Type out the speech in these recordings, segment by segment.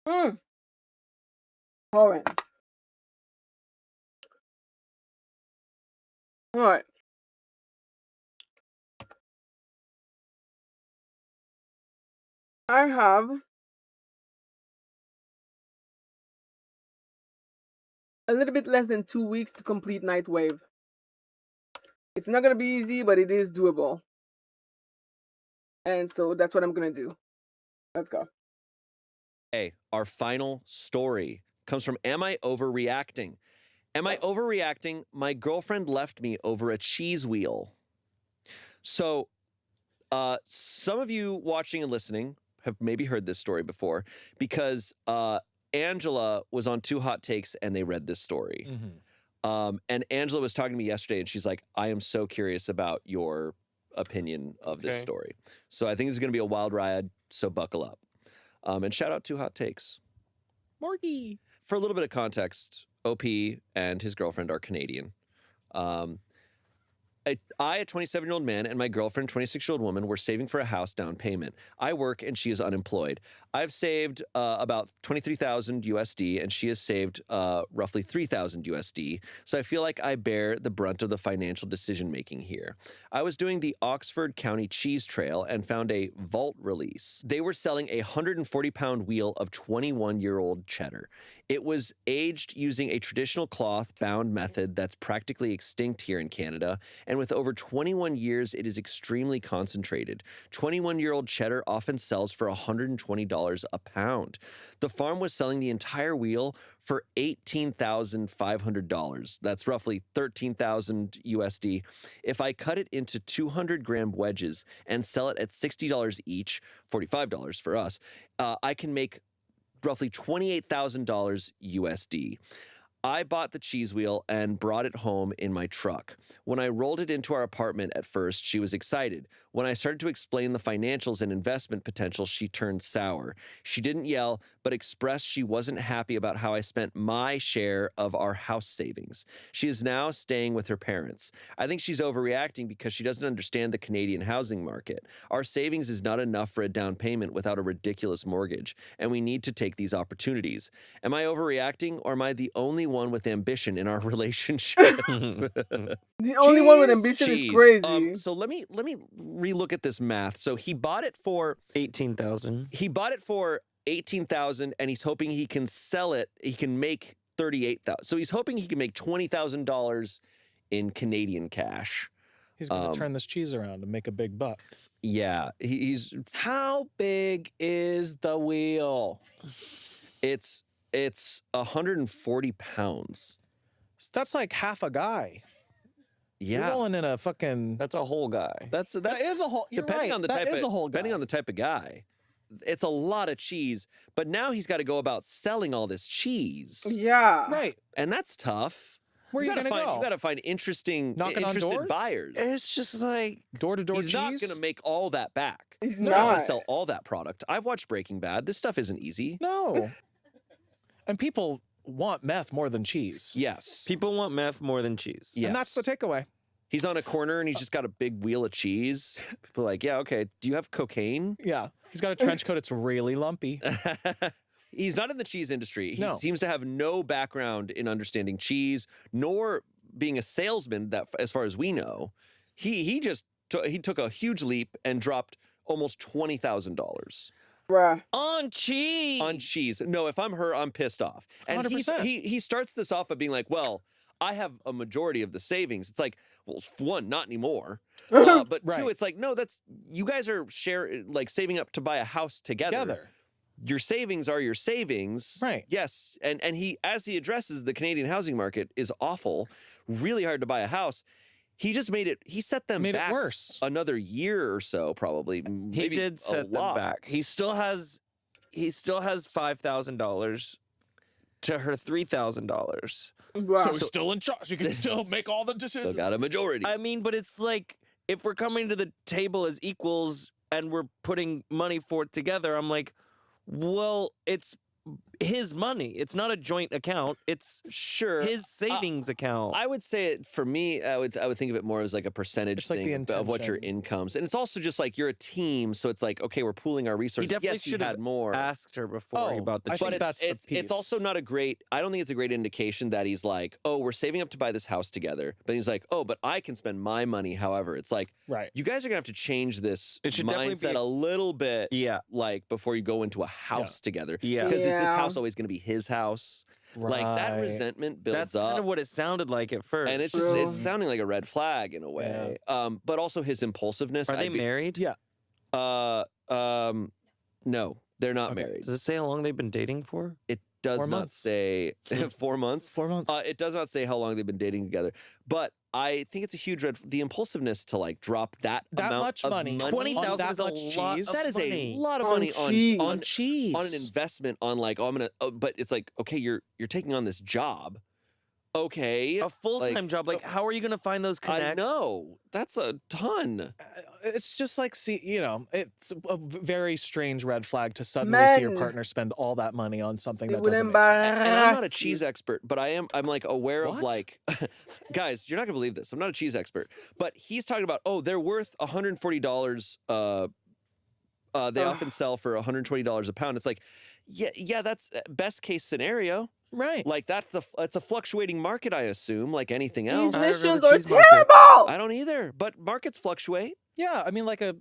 Mm. All right. All right. I have a little bit less than 2 weeks to complete Night Wave. It's not gonna be easy, but it is doable. And so that's what I'm gonna do. Let's go. Hey, our final story comes from Am I Overreacting? Am I overreacting? My girlfriend left me over a cheese wheel. So, some of you watching and listening have maybe heard this story before because Angela was on Two Hot Takes and they read this story. And Angela was talking to me yesterday and she's like, I am so curious about your opinion of this story. So I think this is going to be a wild ride, so buckle up. And shout out Two Hot Takes. Morgie. For a little bit of context, OP and his girlfriend are Canadian. I, a 27-year-old man, and my girlfriend, 26-year-old woman, were saving for a house down payment. I work, and she is unemployed. I've saved about 23,000 USD, and she has saved roughly 3,000 USD. So I feel like I bear the brunt of the financial decision-making here. I was doing the Oxford County Cheese Trail and found a vault release. They were selling a 140-pound wheel of 21-year-old cheddar. It was aged using a traditional cloth-bound method that's practically extinct here in Canada, and with over 21 years, it is extremely concentrated. 21-year-old cheddar often sells for $120 a pound. The farm was selling the entire wheel for $18,500. That's roughly 13,000 USD. If I cut it into 200-gram wedges and sell it at $60 each, $45 for us, I can make roughly $28,000 USD. I bought the cheese wheel and brought it home in my truck. When I rolled it into our apartment at first, she was excited. When I started to explain the financials and investment potential, she turned sour. She didn't yell, but expressed she wasn't happy about how I spent my share of our house savings. She is now staying with her parents. I think she's overreacting because she doesn't understand the Canadian housing market. Our savings is not enough for a down payment without a ridiculous mortgage, and we need to take these opportunities. Am I overreacting, or am I the only one with ambition in our relationship? The only one with ambition is crazy. So let me relook at this math. So he bought it for 18,000. He bought it for 18,000, and he's hoping he can sell it. He can make 38,000. So he's hoping he can make $20,000 in Canadian cash. He's going to turn this cheese around and make a big buck. Yeah, he's. How big is the wheel? It's 140 pounds. That's like half a guy. Yeah, You're rolling in a fucking. That's a whole guy. That is a whole. You're depending right. on the that type is of, a whole guy. depending on the type of guy. It's a lot of cheese, but now he's got to go about selling all this cheese. Yeah. Right. And that's tough. Where are you going to go? You got to find interested doors? buyers. It's just like door-to-door cheese. He's not going to make all that back. He's not not going to sell all that product. I've watched Breaking Bad. This stuff isn't easy. No. And people want meth more than cheese. Yes. people want meth more than cheese. Yes. And that's the takeaway. He's on a corner and he's just got a big wheel of cheese. People are like, yeah, okay. Do you have cocaine? Yeah. He's got a trench coat. It's really lumpy. He's not in the cheese industry. He No. seems to have no background in understanding cheese, nor being a salesman, that, as far as we know. He took a huge leap and dropped almost $20,000 Bruh. On cheese. on cheese. No, if I'm her, I'm pissed off. And 100%. he starts this off by being like, well, I have a majority of the savings. It's like, well, one, not anymore. But Right. two, it's like, no, you guys are saving up to buy a house together. Your savings are your savings. Right. Yes. And he, as he addresses the Canadian housing market is awful, really hard to buy a house. He just he set them Made back it worse. another year or so, probably. He Maybe did a set them lot. back. He still has $5,000 to her $3,000. Bruh. So he's still in charge. You can still make all the Still decisions. got a majority. I mean, but it's like, if we're coming to the table as equals and we're putting money for it together, I'm like, well, it's his money. It's not a joint account. It's Sure. his savings account. I would say it for me. I would think of it more as like a percentage It's like thing the of what your intention. incomes, and it's also just like you're a team, so it's like okay, we're pooling our he resources. definitely Yes, he should had have more. asked her before Oh, about the I think cheese. But that's the it's also piece. not a great. I don't think it's a great indication that he's like, oh, we're saving up to buy this house together. But he's like, oh, but I can spend my money. However, it's like Right. you guys are gonna have to change this It should definitely mindset be a little bit. Yeah. Like before you go into a house together. Yeah. Because is this Yeah. house always gonna be his house? Like that Right. resentment builds That's up. kind of what it sounded like at first. And it's just True. it's sounding like a red flag in a way. But also his impulsiveness. Are they I'd be- married? Yeah. No, they're not Okay. married. Does it say how long they've been dating for? It does 4 not months. say 4 months. 4 months. It does not say how long they've been dating together. But I think it's a huge red. The impulsiveness to like drop that That amount much of money. money. 20,000 that is a much lot cheese. of That is money. a lot of On money cheese. on on cheese. on an investment on like oh I'm gonna but it's like okay you're taking on this job. Okay. A full-time job. Like, how are you going to find those connects? I know. That's a ton. It's just like, it's a very strange red flag to suddenly see your Men. partner spend all that money on something It that would doesn't make sense. And I'm not a embarrass cheese you. expert, but I'm like aware of What? like guys, you're not gonna believe this. I'm not a cheese expert. But he's talking about, oh, they're worth $140. They often sell for $120 a pound. It's like, yeah, that's best case scenario. Right. Like it's a fluctuating market, I assume, like anything These else. I don't know missions the are cheese market. terrible. I don't either, but markets fluctuate. Yeah, I mean, like a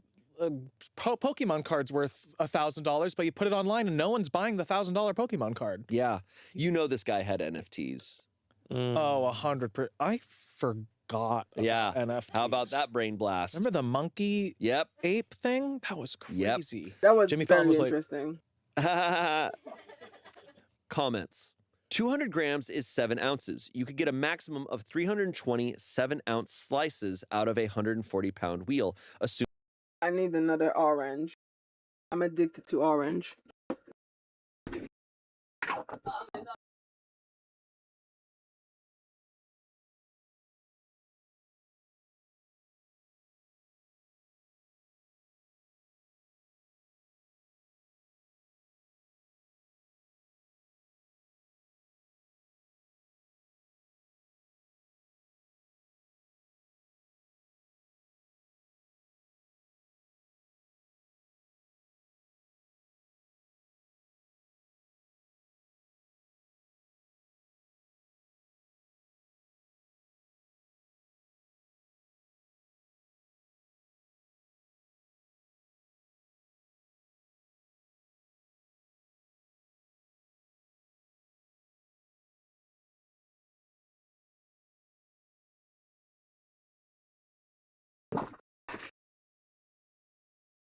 Pokemon card's worth $1,000, but you put it online and no one's buying the $1,000 Pokemon card. Yeah, you know this guy had NFTs. Mm. Oh, 100%. I forgot. about Yeah. NFTs. How about that brain blast? Remember the monkey Yep. ape thing? That was Yep. crazy. That was Jimmy very Fallon was like- interesting. Comments. 200 grams is 7 ounces. You could get a maximum of 320 7-ounce slices out of a 140-pound wheel. I need another orange. I'm addicted to orange.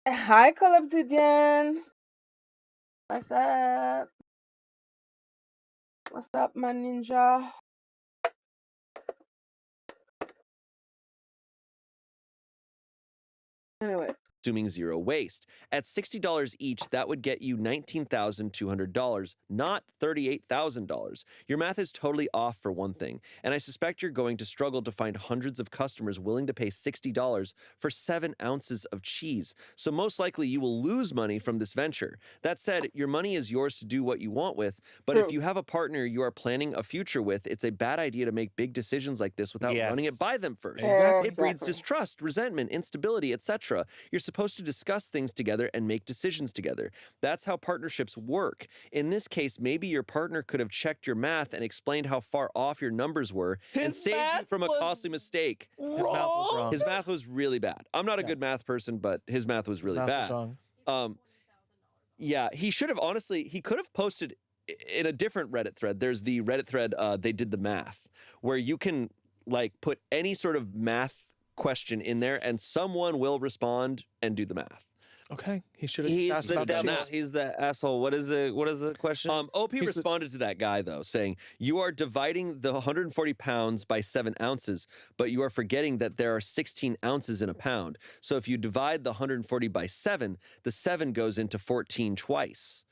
Hi, Collobsidian. What's up? What's up, my ninja? Anyway, assuming zero waste. At $60 each, that would get you $19,200, not $38,000. Your math is totally off for one thing, and I suspect you're going to struggle to find hundreds of customers willing to pay $60 for 7 ounces of cheese. So most likely you will lose money from this venture. That said, your money is yours to do what you want with, but if True. you have a partner you are planning a future with, it's a bad idea to make big decisions like this without running it Yes. by them first. Exactly. It breeds Exactly. distrust, resentment, instability, etc. You're supposed to discuss things together and make decisions together. That's how partnerships work. In this case, maybe your partner could have checked your math and explained how far off your numbers were and His saved you math from a was costly mistake. His math was wrong. His math was really bad. I'm not a Yeah. good math person, but his math was really Math was bad. wrong. Yeah, he should have he could have posted in a different Reddit thread. There's the Reddit thread, they did the math, where you can like put any sort of math question in there and someone will respond and do the math. Okay, he should have He's asked the about the devil. cheese. He's the asshole. What is the question? OP He's the- responded to that guy though, saying, you are dividing the 140 pounds by 7 ounces, but you are forgetting that there are 16 ounces in a pound. So if you divide the 140 by 7, the 7 goes into 14 twice.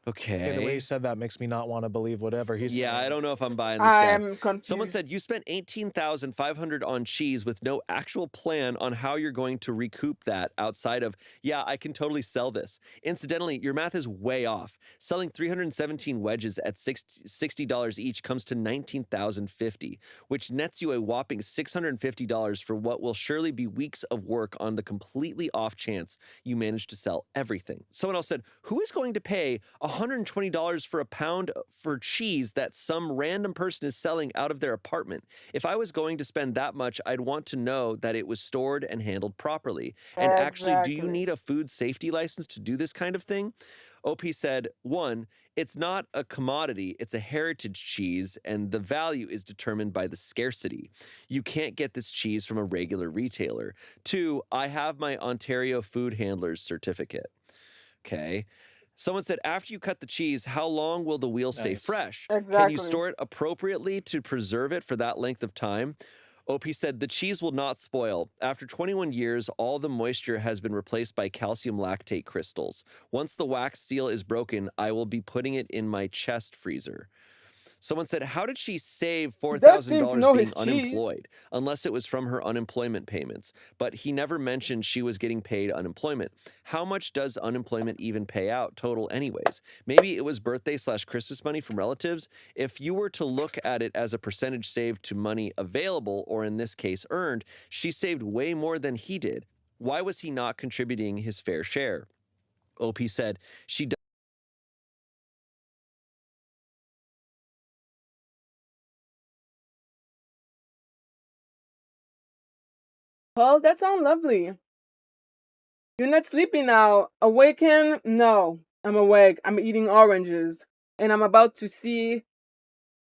Okay, the way Okay. he said that makes me not want to believe whatever he's saying. Yeah, I don't know if I'm buying this guy. I'm confused. Someone said you spent $18,500 on cheese with no actual plan on how you're going to recoup that outside of, yeah, I can totally sell this. Incidentally, your math is way off. Selling 317 wedges at $60 each comes to $19,050, which nets you a whopping $650 for what will surely be weeks of work on the completely off chance you manage to sell everything. Someone else said, who is going to pay $120 for a pound for cheese that some random person is selling out of their apartment? If I was going to spend that much, I'd want to know that it was stored and handled properly. And actually, do you Exactly. need a food safety license to do this kind of thing? OP said, one, it's not a commodity, it's a heritage cheese, and the value is determined by the scarcity. You can't get this cheese from a regular retailer. Two, I have my Ontario Food Handlers certificate. Okay. Someone said, after you cut the cheese, how long will the wheel stay Nice. fresh? Exactly. Can you store it appropriately to preserve it for that length of time? OP said, the cheese will not spoil. After 21 years, all the moisture has been replaced by calcium lactate crystals. Once the wax seal is broken, I will be putting it in my chest freezer. Someone said, how did she save does seem to $4,000 know being his cheese. unemployed? Unless it was from her unemployment payments. But he never mentioned she was getting paid unemployment. How much does unemployment even pay out total anyways? Maybe it was birthday/Christmas money from relatives. If you were to look at it as a percentage saved to money available, or in this case earned, she saved way more than he did. Why was he not contributing his fair share? OP said, she Well, that sounds lovely. You're not sleeping now. Awaken? No. I'm awake. I'm eating oranges. And I'm about to see.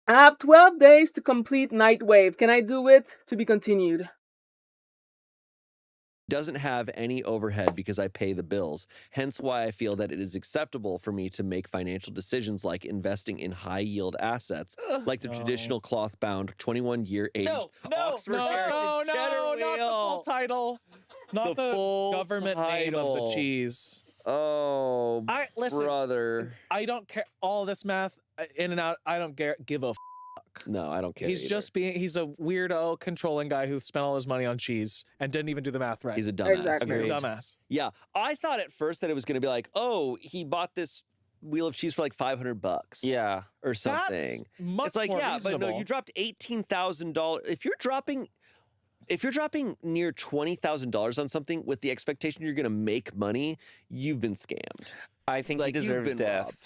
I have 12 days to complete Night Wave. Can I do it? To be continued. doesn't have any overhead because I pay the bills. Hence why I feel that it is acceptable for me to make financial decisions like investing in high yield assets, like the traditional cloth bound 21-year aged Oxford Heritage Cheddar not the full Wheel. title. Not The the full government name of the title. cheese. Oh, Listen, brother. I don't care all this math in and out. I don't give a No, I don't care. He's either. just he's a weirdo controlling guy who spent all his money on cheese and didn't even do the math right. He's a dumbass. Exactly. He's a Agreed. dumbass. Yeah, I thought at first that it was going to be like, oh, he bought this wheel of cheese for like $500. Yeah. Or something. That's much It's like, more yeah, reasonable. but no, you dropped $18,000. If you're dropping near $20,000 on something with the expectation you're going to make money, you've been scammed. I think Like, he you've deserves been death. robbed.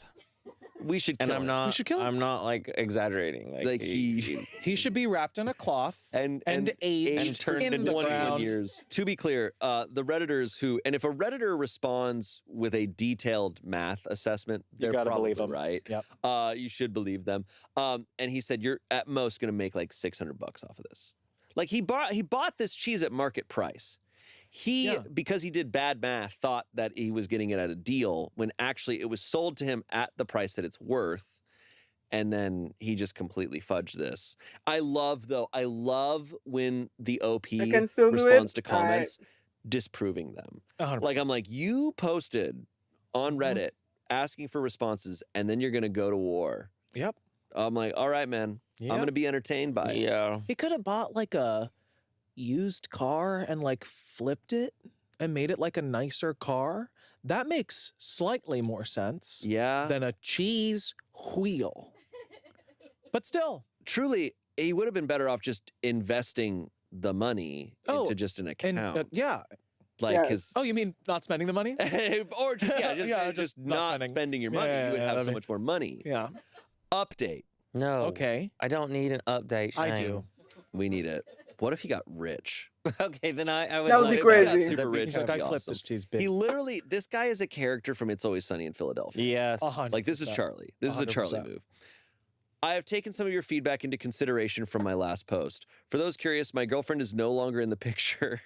We should kill And I'm him. not should kill him. I'm not like exaggerating. Like he He should be wrapped in a cloth and aged turned in into the 21 ground. years. To be clear, the Redditors who, and if a Redditor responds with a detailed math assessment, You they're gotta probably believe 'em. right. Yep. You should believe them. And he said you're at most going to make like $600 off of this. Like he bought this cheese at market price. He, Yeah. because he did bad math, thought that he was getting it at a deal when actually it was sold to him at the price that it's worth. And then he just completely fudged this. I love when the OP I can still do responds it? to comments disproving them. 100%. Like, I'm like, you posted on Reddit asking for responses, and then you're going to go to war. Yep. I'm like, all right, man. I'm going to be entertained by it. Yeah. He could have bought like a used car and like flipped it and made it like a nicer car. That makes slightly more sense Yeah. than a cheese wheel. But still, Truly, he would have been better off just investing the money into just an account. and yeah. like, Yes. because. Oh, you mean not spending the money? or just, Yeah, just just not not spending. spending your money. Yeah, You would yeah, have that'd so be- much more money. Yeah. Update. No. Okay. I don't need an update. I Shane. do. We need it. What if he got rich? Okay, then I would That would love be that. crazy. Super That'd be- rich. He's like, That'd I be flipped awesome. this cheese big. He literally, this guy is a character from It's Always Sunny in Philadelphia. Yes. 100%. Like, this is Charlie. This is a Charlie 100%. move. I have taken some of your feedback into consideration from my last post. For those curious, my girlfriend is no longer in the picture.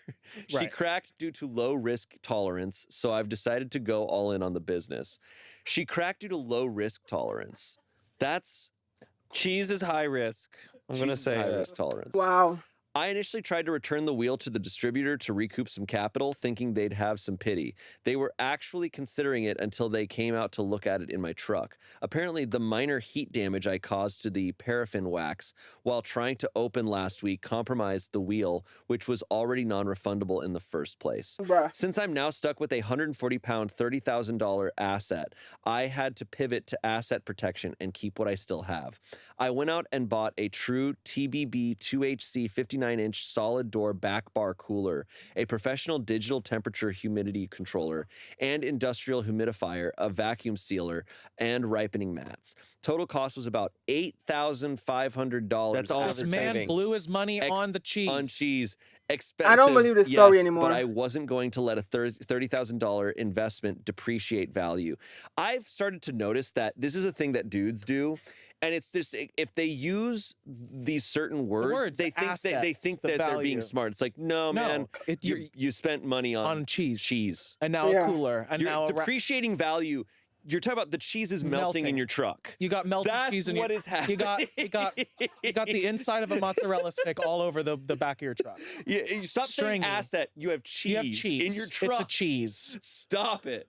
She Right. cracked due to low risk tolerance, so I've decided to go all in on the business. She cracked due to low risk tolerance. That's Cheese is high risk. I'm gonna Jesus' say high that. risk tolerance. Wow. I initially tried to return the wheel to the distributor to recoup some capital, thinking they'd have some pity. They were actually considering it until they came out to look at it in my truck. Apparently, the minor heat damage I caused to the paraffin wax while trying to open last week compromised the wheel, which was already non-refundable in the first place. Bruh. Since I'm now stuck with a 140-pound, $30,000 asset, I had to pivot to asset protection and keep what I still have. I went out and bought a true TBB 2HC 59-inch solid door back bar cooler, a professional digital temperature humidity controller, and industrial humidifier, a vacuum sealer, and ripening mats. Total cost was about $8,500. That's all of This his man savings. blew his money on the cheese. On cheese. Expensive, I don't believe this story yes, anymore. But I wasn't going to let a $30,000 investment depreciate value. I've started to notice that this is a thing that dudes do. And it's just, if they use these certain words, they think assets, that they're being value. smart. It's like, no, man, you spent money on cheese. And now Yeah. a cooler. And you're now depreciating value. You're talking about the cheese is melting in your truck. You got melted That's cheese in what your is happening. you got the inside of a mozzarella stick all over the back of your truck. You stop saying Stringy. asset. You have cheese, You have cheese in your truck. It's a cheese. Stop it.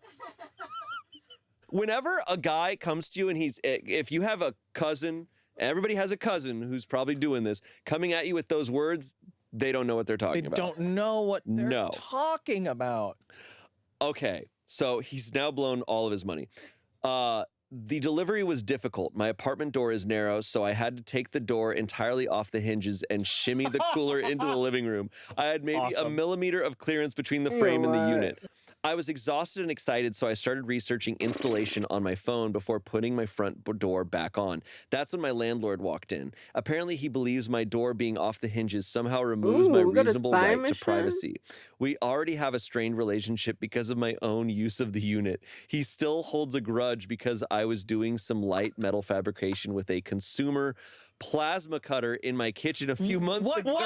Whenever a guy comes to you and if you have a cousin, everybody has a cousin who's probably doing this, coming at you with those words, they don't know what they're talking about. They don't know what they're talking about. Okay, so he's now blown all of his money. The delivery was difficult. My apartment door is narrow, so I had to take the door entirely off the hinges and shimmy the cooler into the living room. I had maybe a millimeter of clearance between the frame and the unit. I was exhausted and excited, so I started researching installation on my phone before putting my front door back on. That's when my landlord walked in. Apparently, he believes my door being off the hinges somehow removes my reasonable right to privacy. We already have a strained relationship because of my own use of the unit. He still holds a grudge because I was doing some light metal fabrication with a consumer plasma cutter in my kitchen a few months ago.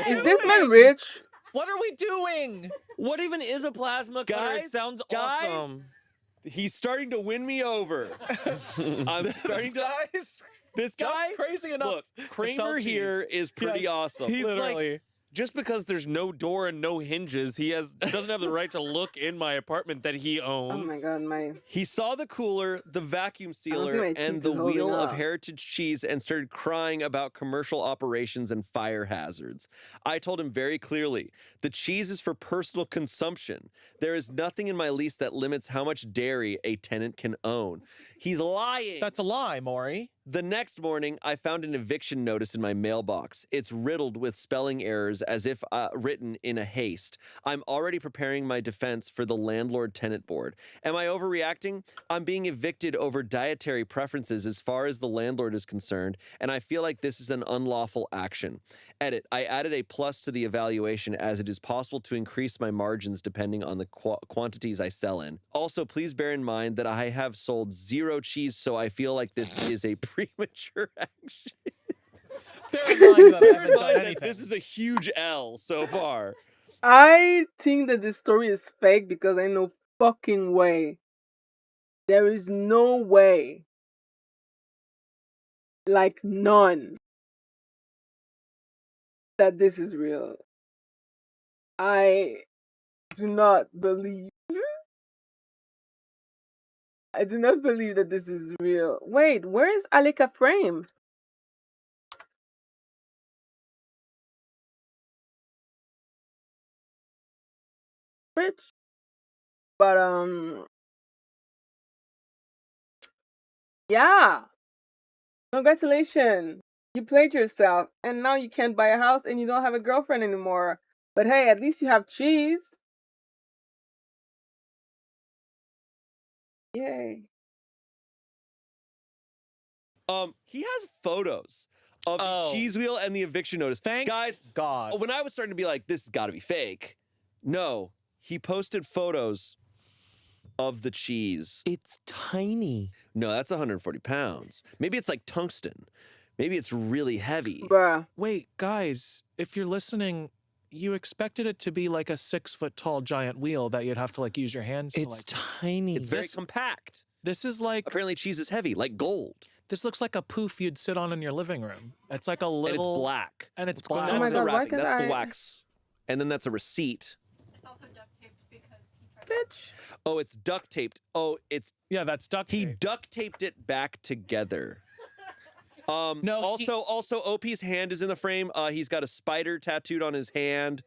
Is this man rich? What are we doing? What even is a plasma cutter? It sounds awesome. He's starting to win me over. I'm starting to. This guy, crazy enough. Look, Kramer here is pretty awesome. He's Literally. like, just because there's no door and no hinges, he doesn't have the right to look in my apartment that he owns. Oh my god, He saw the cooler, the vacuum sealer, my and teeth the is holding wheel of up. heritage cheese and started crying about commercial operations and fire hazards. I told him very clearly, the cheese is for personal consumption. There is nothing in my lease that limits how much dairy a tenant can own. He's lying. That's a lie, Maury. The next morning, I found an eviction notice in my mailbox. It's riddled with spelling errors as if written in a haste. I'm already preparing my defense for the landlord-tenant board. Am I overreacting? I'm being evicted over dietary preferences as far as the landlord is concerned, and I feel like this is an unlawful action. Edit, I added a plus to the evaluation as it is possible to increase my margins depending on the quantities I sell in. Also, please bear in mind that I have sold 0 cheese, so I feel like this is a premature action. Bear in mind that I haven't done That anything. this is a huge L so far. I think that this story is fake because I know fucking way. There is no way. Like none. That this is real. I do not believe. I do not believe that this is real. Wait, where is Alika Frame? Rich. But yeah. Congratulations. You played yourself and now you can't buy a house and you don't have a girlfriend anymore. But hey, at least you have cheese. Yay. He has photos of the cheese wheel and the eviction notice. Thank Guys, God. when I was starting to be like, this has got to be fake. No, he posted photos of the cheese. It's tiny. No, that's 140 pounds. Maybe it's like tungsten. Maybe it's really heavy. Bruh. Wait, guys, if you're listening, you expected it to be like a 6-foot-tall giant wheel that you'd have to like use your hands to It's like. tiny. It's very compact. This is like Apparently cheese is heavy, like gold. This looks like a poof you'd sit on in your living room. It's like a little. And it's black. And it's That's black. Oh my the God, why wrapping. can't That's the I- wax. And then that's a receipt. It's also duct taped because he tried to. Bitch. Oh, it's duct taped. Oh, it's Yeah, that's duct he tape. duct taped it back together. No, Also, OP's hand is in the frame. He's got a spider tattooed on his hand,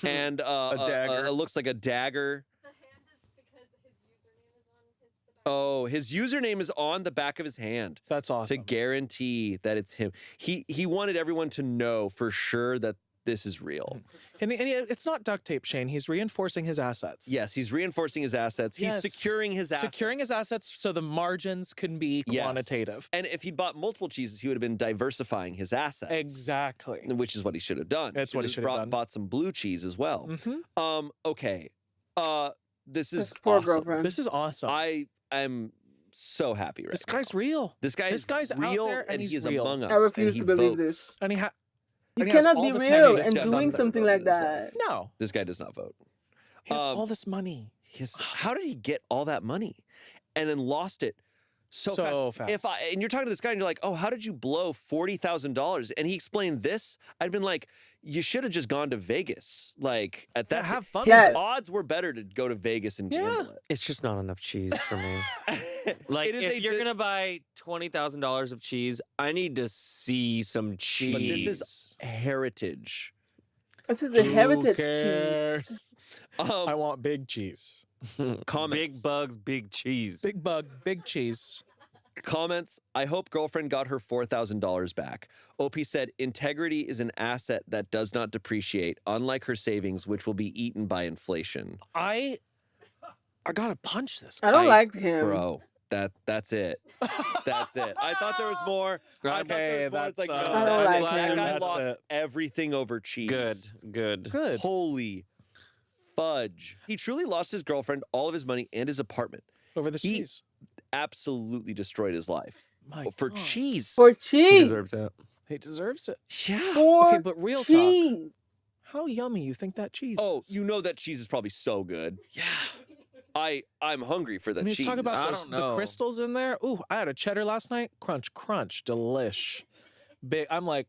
and dagger. it looks like a dagger. The hand is because his username is on the back. Oh, his username is on the back of his hand That's awesome. to guarantee that it's him. He wanted everyone to know for sure that this is real. And it's not duct tape, Shane. He's reinforcing his assets. Yes, he's reinforcing his assets. He's Yes. securing his assets. Securing his assets so the margins can be Yes. quantitative. And if he'd bought multiple cheeses, he would have been diversifying his assets. Exactly. Which is what he should have done. That's what he should have done. Bought some blue cheese as well. Mhm. Okay. This is This poor awesome. girlfriend. This is awesome. I am so happy right This now. guy's real. This guy this is guy's out real there and he he's is real. among us. I refuse and he to believe votes. this. And he You and he has cannot all be this real money. and This guy doing never something voted like in his life. that. No. This guy does not vote. He has Um, all this money. How did he get all that money and then lost it so fast? fast. And you're talking to this guy and you're like, oh, how did you blow $40,000? And he explained this. I'd been like, you should have just gone to Vegas. Like at that, have fun Yes. with it. odds were better to go to Vegas and Yeah. gamble it. It's just not enough cheese for me. Like, It is if a you're bit- gonna buy $20,000 of cheese, I need to see some cheese. But this is heritage. This is a Who heritage cares? cheese. I want big cheese. Comments. Big bugs, big cheese. Big bug, big cheese. Comments. I hope girlfriend got her $4,000 back. OP said integrity is an asset that does not depreciate, unlike her savings, which will be eaten by inflation. I gotta punch this. I don't I- like him. Bro, that's it. That's it. I thought there was more. I thought there was more. It's like, that's, no, I don't that, like that him. guy That's lost it. everything over cheese. Good. Good. Holy fudge. He truly lost his girlfriend, all of his money, and his apartment. Over this He- cheese. Absolutely destroyed his life. My For God. cheese. For He cheese. deserves it. He deserves it. Yeah. For Okay, but real talk. cheese. How yummy you think that cheese Oh, is? you know that cheese is probably so good. Yeah. I'm hungry for the I mean, cheese. let's talk about I those- don't the know. crystals in there. Ooh, I had a cheddar last night. Crunch, crunch, delish. Big. I'm like,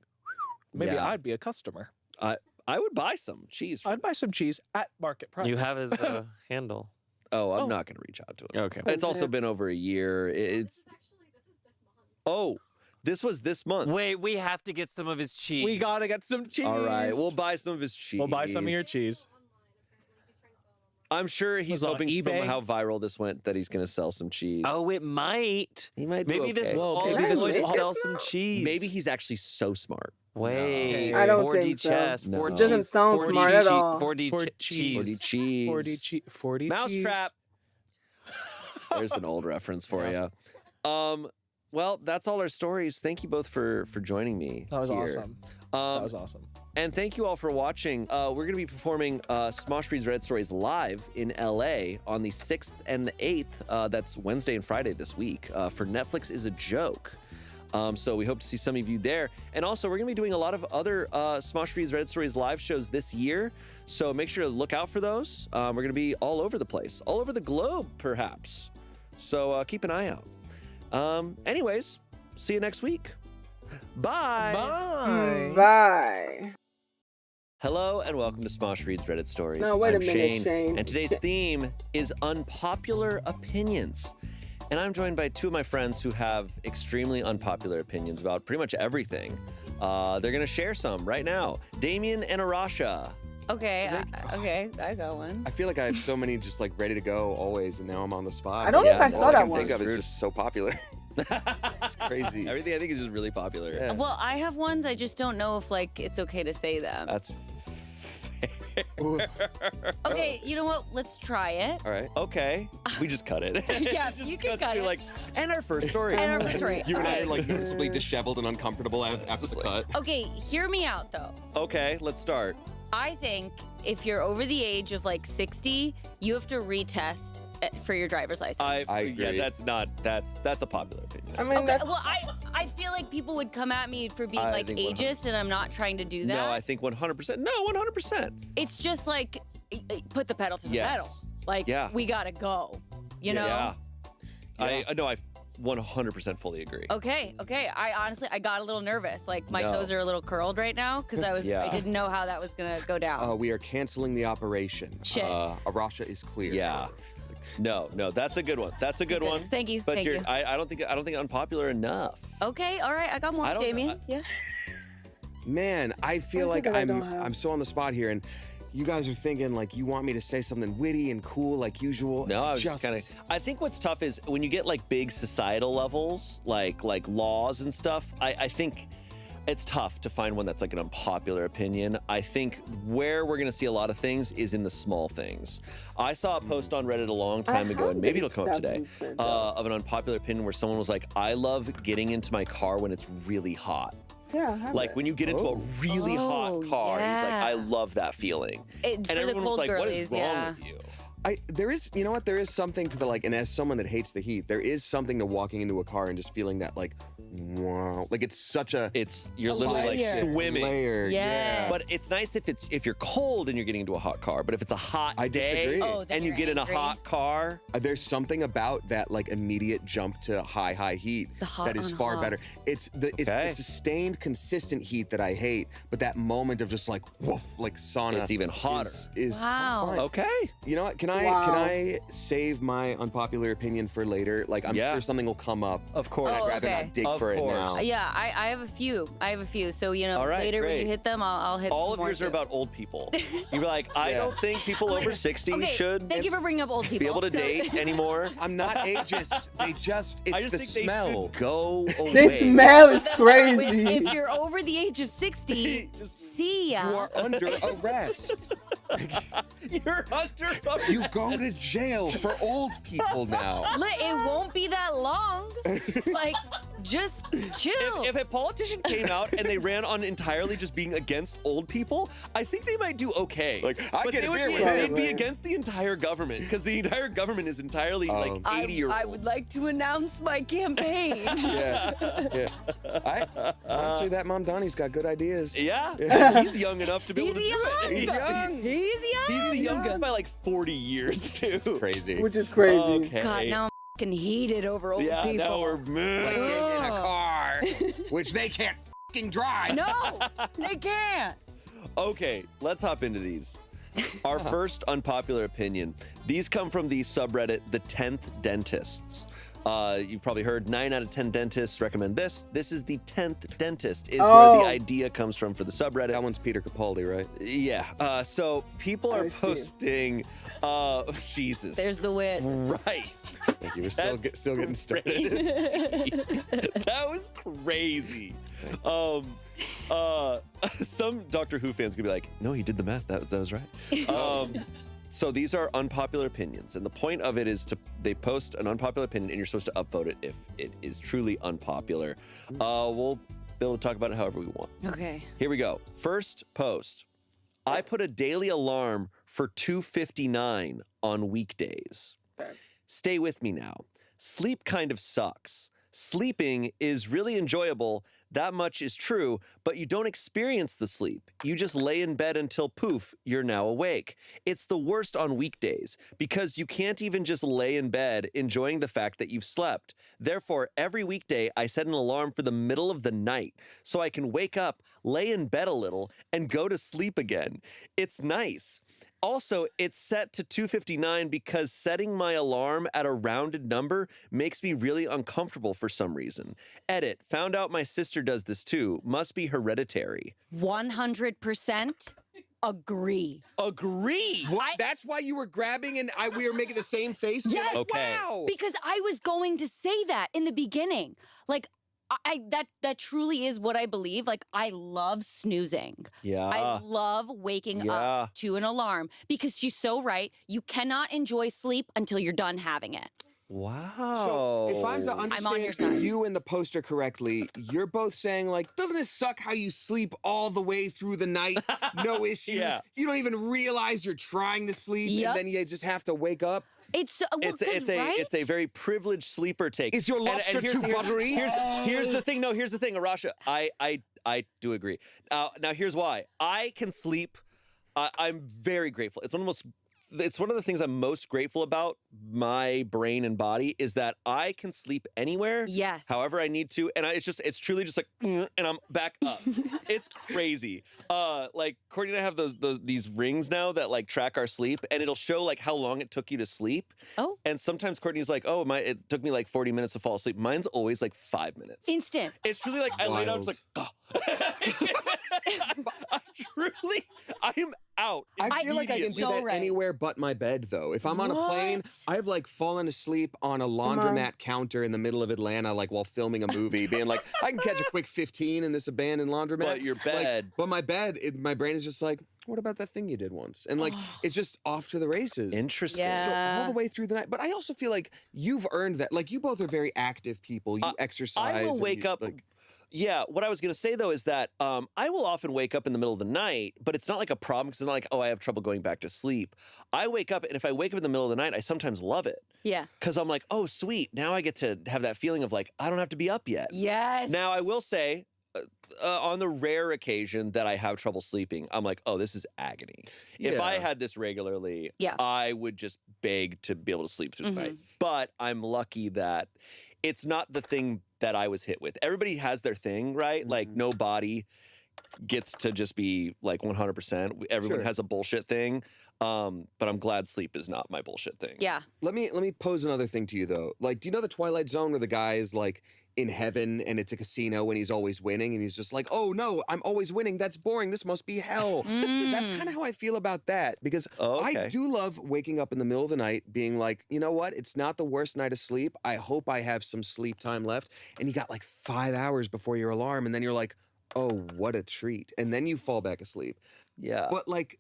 maybe Yeah. I'd be a customer. I would buy some cheese. I'd buy some cheese at market price. You have his handle. Oh, I'm Oh. not going to reach out to him. Okay. It's also been over a year. This is this month. Oh, this was this month. Wait, we have to get some of his cheese. We gotta get some cheese. All right, we'll buy some of his cheese. We'll buy some of your cheese. I'm sure he's Was on hoping eBay? from how viral this went that he's going to sell some cheese. Oh, it might. he might do Maybe this okay. will Well, all maybe this this will- sell some cheese. Maybe he's actually so smart. Wait. I don't 4D think so. chess. No. 4D It doesn't cheese, sound 4D smart at cheese, all. 4D 4D cheese. 40 cheese. 40 Mousetrap. There's an old reference for you. Well, that's all our stories. Thank you both for joining me. That was here. awesome. That was awesome. And thank you all for watching. We're going to be performing Smosh Breeds Red Stories live in LA on the 6th and the 8th. That's Wednesday and Friday this week for Netflix is a Joke. So we hope to see some of you there. And also, we're going to be doing a lot of other Smosh Breeds Red Stories live shows this year. So make sure to look out for those. We're going to be all over the place, all over the globe, perhaps. So keep an eye out. Anyways, see you next week. Bye. Bye. Bye. Hello and welcome to Smosh Reads Reddit Stories. No, wait a I'm minute, Shane. and today's theme is unpopular opinions. And I'm joined by two of my friends who have extremely unpopular opinions about pretty much everything. They're going to share some right now. Damien and Arasha. Okay, I got one. I feel like I have so many just like ready to go always, and now I'm on the spot. I don't know if I All saw I that can one. think of is just so popular. It's crazy. Everything I think is just really popular. Yeah. Well, I have ones. I just don't know if like it's okay to say them. That's Okay, you know what? Let's try it. All right. okay. We just cut it. Yeah, Just you can cuts cut to, it. Like, and our first story. And our first story. You and I Okay. are like noticeably disheveled and uncomfortable after the cut. Okay, hear me out though. Okay, let's start. I think if you're over the age of like 60, you have to retest for your driver's license. I Yeah, agree. that's a popular opinion. I mean, Okay, that's... well, I feel like people would come at me for being I like think 100%. ageist, and I'm not trying to do that. No, I think 100%. No, 100%. It's just like put the pedal to the Yes. metal. Like Yeah. we gotta go. You know? Yeah. I 100% fully agree. Okay. I honestly, I got a little nervous. Like my No. toes are a little curled right now because I Yeah. didn't know how that was gonna go down. We are canceling the operation. Shit. Arasha is clear. Yeah. No, that's a good one. That's a good one. Thank you. But Thank you. I don't think unpopular enough. Okay. All right. I got more, I don't- Damien. Yeah. Man, I feel What is like it that I don't have? I'm so on the spot here, and you guys are thinking like you want me to say something witty and cool like usual. No, I was just kind of. I think what's tough is when you get like big societal levels, like laws and stuff. I think it's tough to find one that's like an unpopular opinion. I think where we're gonna see a lot of things is in the small things. I saw a post on Reddit a long time ago, and maybe it'll come up today, of an unpopular opinion where someone was like, "I love getting into my car when it's really hot." Yeah, I have Like it. when you get into a really hot Oh, car, he's like, yeah. "I love that feeling." And And everyone was like, "What is wrong with you?" There is, you know what? There is something to the like, and as someone that hates the heat, there is something to walking into a car and just feeling that like, wow, like it's such a You're literally like layer. swimming. layer. Yes. But it's nice if you're cold and you're getting into a hot car. But if it's a hot I day disagree. Oh, then and you you're get in a angry. hot car, There's something about that like immediate jump to high heat The hot that is on far hot. better. It's the Okay. sustained, consistent heat that I hate, but that moment of just like woof, like sauna. It's even hotter. Is Wow. fine. okay. You know what? Can I save my unpopular opinion for later? Like I'm Yeah. sure something will come up. Of course. And I'd rather okay. not dig Of for course. it now. Yeah, I have a few. So All right, later when great. you hit them, I'll hit All some of more yours are too. about old people. You're like, I Yeah. don't think people over 60 Okay, should thank you for bringing up old people. be able to So- date anymore. I'm not ageist. It's I just the think smell. they should go away. This smell is If crazy. you're over the age of 60, see ya. You are under arrest. You're under. You go to jail for old people now. It won't be that long. Like, just chill. If a politician came out and they ran on entirely just being against old people, I think they might do okay. Like, I but get they a would beer be, with they'd him. be against the entire government because the entire government is entirely like 80-year-olds. I would like to announce my campaign. Yeah. Honestly, that Mom Donnie's got good ideas. Yeah, he's young enough to be able to He's do it. young. He's young. He's young. He's the youngest by like 40 years too. Crazy. Which is crazy. Okay. God, now I'm fucking heated over old yeah, people. now we're Like getting in a car, which they can't fucking drive. No, they can't. Okay, let's hop into these. Our first unpopular opinion. These come from the subreddit, The 10th Dentists. You've probably heard 9 out of 10 dentists recommend this. This is the 10th dentist, is where Oh. the idea comes from for the subreddit. That one's Peter Capaldi, right? Yeah. So people are I see. posting. Jesus. There's the wit. right. Thank you. We're still That's getting started. That was crazy. Some Doctor Who fans could be like, no, he did the math. That was right. So these are unpopular opinions, and the point of it is they post an unpopular opinion, and you're supposed to upvote it if it is truly unpopular. We'll be able to talk about it however we want. Okay. Here we go. First post. I put a daily alarm for 2:59 on weekdays. Stay with me now. Sleep kind of sucks. Sleeping is really enjoyable. That much is true, but you don't experience the sleep. You just lay in bed until poof, you're now awake. It's the worst on weekdays because you can't even just lay in bed enjoying the fact that you've slept. Therefore, every weekday I set an alarm for the middle of the night so I can wake up, lay in bed a little, and go to sleep again. It's nice. Also, it's set to 2:59 because setting my alarm at a rounded number makes me really uncomfortable for some reason. Edit. Found out my sister does this too. Must be hereditary. 100% agree. Agree. What? That's why you were grabbing and we were making the same face? You're Yes. like, Okay. Wow. Because I was going to say that in the beginning. Like, that truly is what I believe. Like, I love snoozing. Yeah. I love waking up to an alarm because she's so right. You cannot enjoy sleep until you're done having it. Wow. So if I'm to on your understand side. you and the poster correctly, you're both saying like, doesn't it suck how you sleep all the way through the night? No issues. Yeah. You don't even realize you're trying to sleep Yep. and then you just have to wake up. It's well, it's a very privileged sleeper take. Is your lobster too buttery? Here's the thing. No, here's the thing, Arasha. I do agree. Now here's why. I can sleep. I'm very grateful. It's one of the most it's one of the things I'm most grateful about my brain and body is that I can sleep anywhere, Yes. however I need to, and it's truly just like, and I'm back up. It's crazy. Like Courtney and I have these rings now that like track our sleep, and it'll show like how long it took you to sleep. Oh. And sometimes Courtney's like, oh, it took me like 40 minutes to fall asleep. Mine's always like 5 minutes. Instant. It's truly like I lay down, it's like, oh. I am out. I feel like I can do So that right. anywhere but my bed, though. If I'm on a plane, I've like fallen asleep on a laundromat counter in the middle of Atlanta, like while filming a movie, being like, I can catch a quick 15 in this abandoned laundromat. But your bed. But my bed, my brain is just like, what about that thing you did once? And like, it's just off to the races. Interesting. So Yeah. all the way through the night. But I also feel like you've earned that. Like you both are very active people. You exercise. I will and wake you, up. Like, Yeah, what I was going to say, though, is that I will often wake up in the middle of the night, but it's not like a problem because it's not like, oh, I have trouble going back to sleep. I wake up, and if I wake up in the middle of the night, I sometimes love it Yeah. because I'm like, oh, sweet. Now I get to have that feeling of like, I don't have to be up yet. Yes. Now, I will say, on the rare occasion that I have trouble sleeping, I'm like, oh, this is agony. If I Yeah. had this regularly, Yeah. I would just beg to be able to sleep through the night. Mhm. But I'm lucky that it's not the thing that I was hit with. Everybody has their thing, right? Like, no body gets to just be like 100%. Everyone Sure. has a bullshit thing. But I'm glad sleep is not my bullshit thing. Yeah. let me pose another thing to you though. Like, do you know the Twilight Zone where the guy is like in heaven and it's a casino and he's always winning and he's just like, oh no, I'm always winning. That's boring. This must be hell. That's kind of how I feel about that because Oh, okay. I do love waking up in the middle of the night being like, you know what? It's not the worst night of sleep. I hope I have some sleep time left. And you got like 5 hours before your alarm and then you're like, oh, what a treat. And then you fall back asleep. Yeah. But like,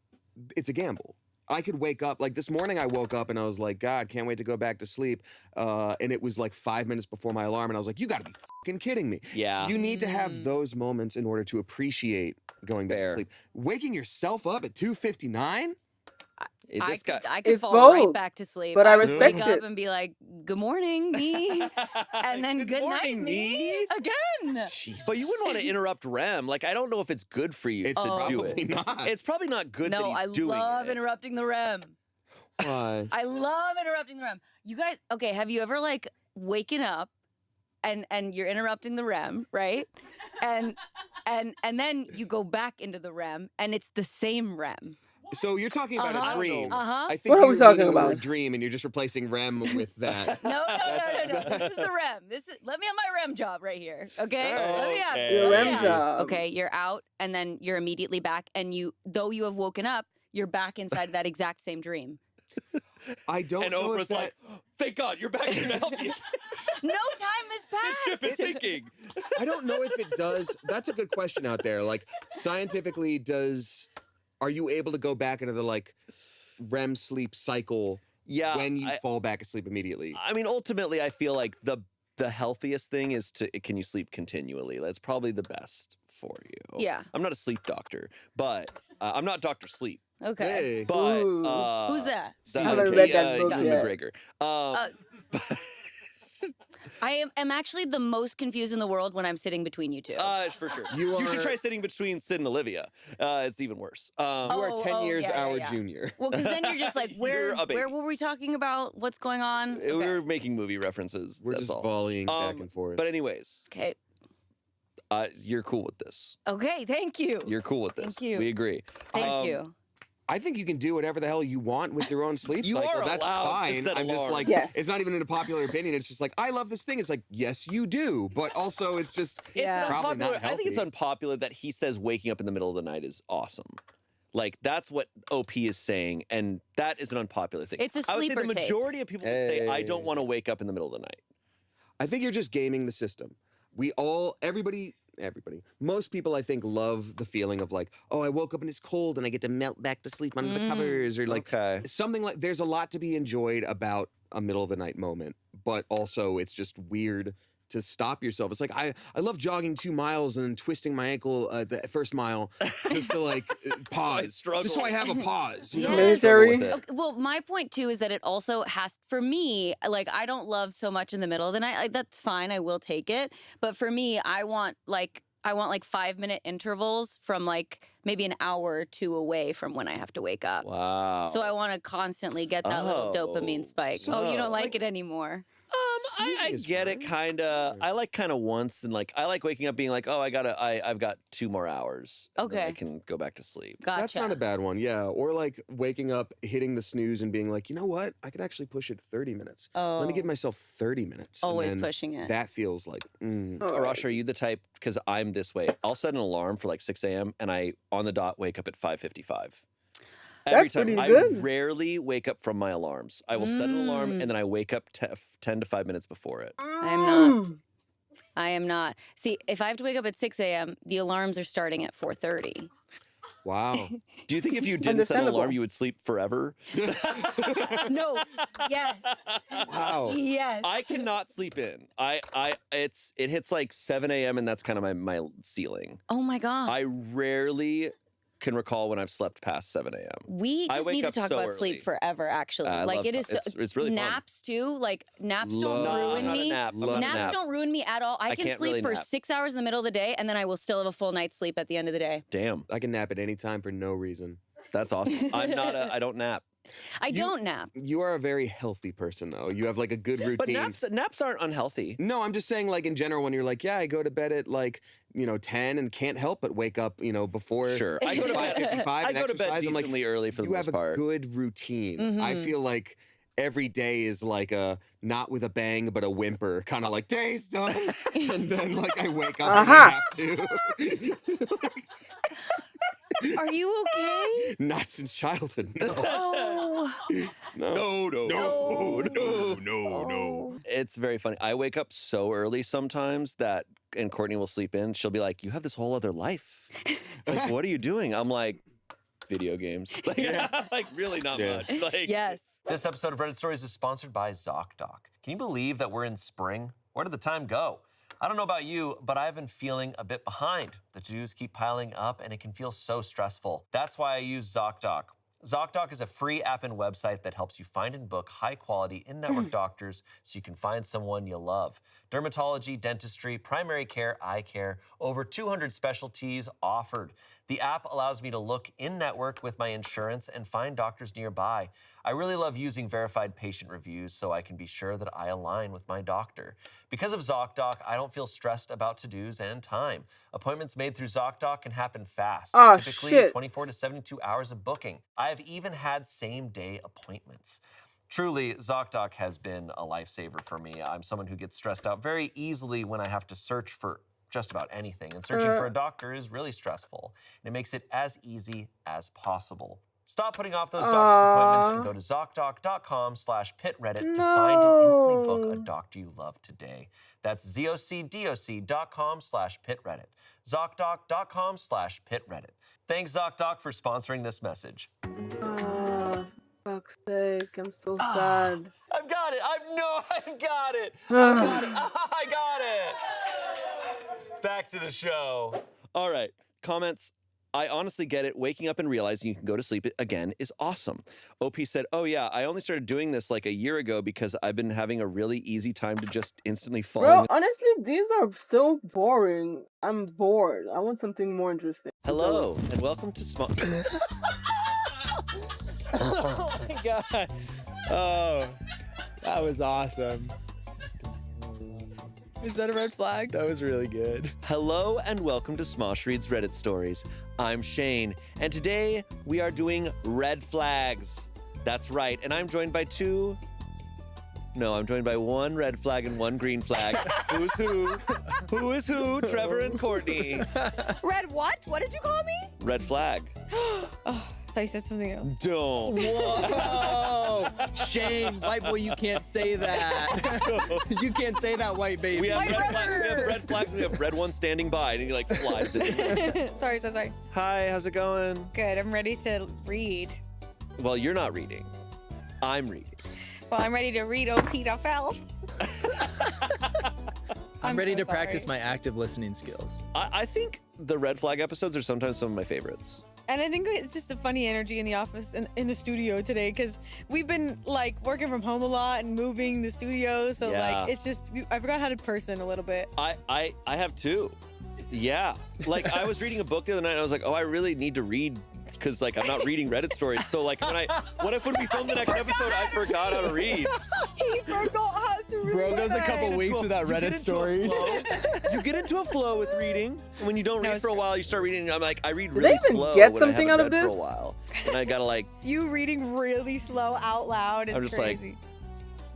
it's a gamble. I could wake up, like this morning I woke up and I was like, God, can't wait to go back to sleep. And it was like 5 minutes before my alarm and I was like, you gotta be fucking kidding me. Yeah. You need to have those moments in order to appreciate going back Fair. to sleep. Waking yourself up at 2:59? This guy. I could It's fall right bold, back to sleep. but I would respect wake it. up and be like, good morning, me. And then good night, morning, me. Again. Jesus. But you wouldn't want to interrupt REM. Like, I don't know if it's good for you It's to do probably it. not. It's probably not good that No, he's I doing love it. interrupting the REM. Why? I love interrupting the REM. You guys, okay, have you ever like waken up and you're interrupting the REM, right? And then you go back into the REM and it's the same REM. So you're talking about Uh-huh. a dream. Uh-huh. I think What are we you're talking meaning the word about? dream and you're just replacing REM with that. No. This is the REM. Let me have my REM job right here. Okay? All right. Let me have Okay. Your let me REM have- job. Okay, you're out and then you're immediately back and though you have woken up, you're back inside that exact same dream. I don't And know if Oprah's that... like, thank God, you're back here to help me. No time has The passed. ship is sinking. I don't know if it does. That's a good question out there. Like, scientifically, are you able to go back into the like REM sleep cycle Yeah. when you fall back asleep immediately? I mean, ultimately, I feel like the healthiest thing is can you sleep continually? That's probably the best for you. Yeah. I'm not a sleep doctor, but I'm not Dr. Sleep. Okay. Hey. But Ooh. Who's that? the- I haven't read that book Ewan yet. McGregor. I am actually the most confused in the world when I'm sitting between you two. For sure. You should are- try sitting between Sid and Olivia. It's even worse. You are 10 Oh, years yeah, our yeah. junior. Well, because then you're just like, where You're a baby. were we talking about? What's going on? We were making movie references. We're that's just all. volleying back Um, and forth. But anyways, Okay. you're cool with this. Okay. Thank you. You're cool with this. Thank you. We agree. Thank you. I think you can do whatever the hell you want with your own sleep You cycle. are That's allowed to fine. set I'm just alarms. like, Yes. it's not even an unpopular opinion. It's just like, I love this thing. It's like, yes, you do. But also, it's just Yeah. It's probably unpopular. not I think it's healthy. unpopular that he says waking up in the middle of the night is awesome. Like, that's what OP is saying, and that is an unpopular thing. It's a I would say sleeper the tape. majority of people would say, I don't Hey. want to wake up in the middle of the night. I think you're just gaming the system. Everybody, most people I think love the feeling of like, oh, I woke up and it's cold and I get to melt back to sleep under the covers or like Okay. something like, there's a lot to be enjoyed about a middle of the night moment, but also it's just weird to stop yourself. It's like, I love jogging 2 miles and then twisting my ankle the first mile just to like pause. struggle. Just so I have a pause. You Yeah. know? Military. Struggle with it. Okay, well, my point too is that it also has, for me, like I don't love so much in the middle of the night. Like that's fine, I will take it. But for me, I want like I want like 5-minute intervals from like maybe an hour or two away from when I have to wake up. Wow. So I want to constantly get that little dopamine spike. So, Oh, you don't like like- it anymore? I Snoozy is get it, fine. kind of. I like kind of once, and like I like waking up being like, oh, I've got 2 more hours. And then I Okay. can go back to sleep. Gotcha. That's not a bad one, yeah. Or like waking up, hitting the snooze, and being like, you know what? I could actually push it 30 minutes. Oh, Let me give myself 30 minutes. and always then pushing it. That feels like, Arash, are you the type? Because I'm this way. I'll set an alarm for like 6 a.m. and I on the dot wake up at 5:55. Every That's time. pretty I good. rarely wake up from my alarms. I will set an alarm and then I wake up 10 to 5 minutes before it. I am not. I am not. See, if I have to wake up at 6 a.m., the alarms are starting at 4:30. wow. Do you think if you didn't set an alarm, Understandable. you would sleep forever? No. Yes. Wow. Yes. I cannot sleep in. It hits like 7 a.m. and that's kind of my ceiling. Oh my God. I rarely can recall when I've slept past 7 a.m. We I just wake need to up talk so about early. sleep forever, actually. I like love it is it. It's really fun. naps too. Like naps Love- don't No, ruin I'm not me. a nap. I'm not a Naps nap. don't ruin me at all. I can can't sleep really for nap. 6 hours in the middle of the day, and then I will still have a full night's sleep at the end of the day. Damn, I can nap at any time for no reason. that's awesome. I don't nap. I don't nap. You are a very healthy person, though. You have like a good routine. But naps aren't unhealthy. No, I'm just saying, like in general, when you're like, yeah, I go to bed at like 10 and can't help but wake up, before Sure. I go to bed. 5:55 I and go to bed exercise. I'm like, decently early for the you most have part. a good routine. I Mhm. feel like every day is like a not with a bang but a whimper, kind of like day's done, and then like I wake up and I have to. Are you okay? Not since childhood. No. Oh. No. No. No. It's very funny. I wake up so early sometimes and Courtney will sleep in. She'll be like, "You have this whole other life. Like, what are you doing?" I'm like, "Video games." Like really not Yeah. much. Like, Yes. This episode of Reddit Stories is sponsored by ZocDoc. Can you believe that we're in spring? Where did the time go? I don't know about you, but I've been feeling a bit behind. The to-dos keep piling up and it can feel so stressful. That's why I use ZocDoc. ZocDoc is a free app and website that helps you find and book high-quality in-network doctors so you can find someone you love. Dermatology, dentistry, primary care, eye care, over 200 specialties offered. The app allows me to look in-network with my insurance and find doctors nearby. I really love using verified patient reviews so I can be sure that I align with my doctor. Because of ZocDoc, I don't feel stressed about to-dos and time. Appointments made through ZocDoc can happen fast, Oh, typically shit. 24 to 72 hours of booking. I've even had same-day appointments. Truly, ZocDoc has been a lifesaver for me. I'm someone who gets stressed out very easily when I have to search for just about anything, and searching for a doctor is really stressful, and it makes it as easy as possible. Stop putting off those doctor's appointments and go to ZocDoc.com/pitreddit to find and instantly book a doctor you love today. That's ZocDoc.com/pitreddit. ZocDoc.com/pitreddit. Thanks, ZocDoc, for sponsoring this message. Fuck's sake, I'm so sad. I've got it. I've got it. I got it. Back to the show. All right. Comments. I honestly get it. Waking up and realizing you can go to sleep again is awesome. OP said, "Oh yeah, I only started doing this like a year ago because I've been having a really easy time to just instantly fall." Bro, honestly, these are so boring. I'm bored. I want something more interesting. Hello and welcome to Small. Oh my god. Oh, that was awesome. Is that a red flag? That was really good. Hello and welcome to Smosh Reads Reddit Stories. I'm Shane, and today we are doing red flags. That's right, and I'm joined by I'm joined by one red flag and one green flag. Who's who? Who is who? Trevor and Courtney. Red what? What did you call me? Red flag. Oh, I thought you said something else. Don't. Whoa! Shane, white boy, you can't say that. You can't say that, white baby. We have, My red flags. We have brother. red flags. We have red one standing by, and he like flies in. sorry. Hi, how's it going? Good. I'm ready to read. Well, you're not reading. I'm reading. Well, I'm ready to read OP Duffel. I'm ready so to practice sorry. my active listening skills. I think the red flag episodes are sometimes some of my favorites. And I think it's just a funny energy in the office and in the studio today because we've been like working from home a lot and moving the studio. So Yeah. like it's just I forgot how to person a little bit. I have two. Yeah. Like, I was reading a book the other night, and I was like, oh, I really need to read, because, like, I'm not reading Reddit stories. So, like, what if when we film the next episode, I forgot how to read? He forgot how to read. Bro goes a couple Get weeks into without you get Reddit into a stories. flow. You get into a flow with reading. When you don't No, read it's for a while, you start reading. I'm like, I read Did really they even slow get when I something haven't out of read this? for a while. And I gotta, like, You reading really slow out loud is I'm just like, crazy.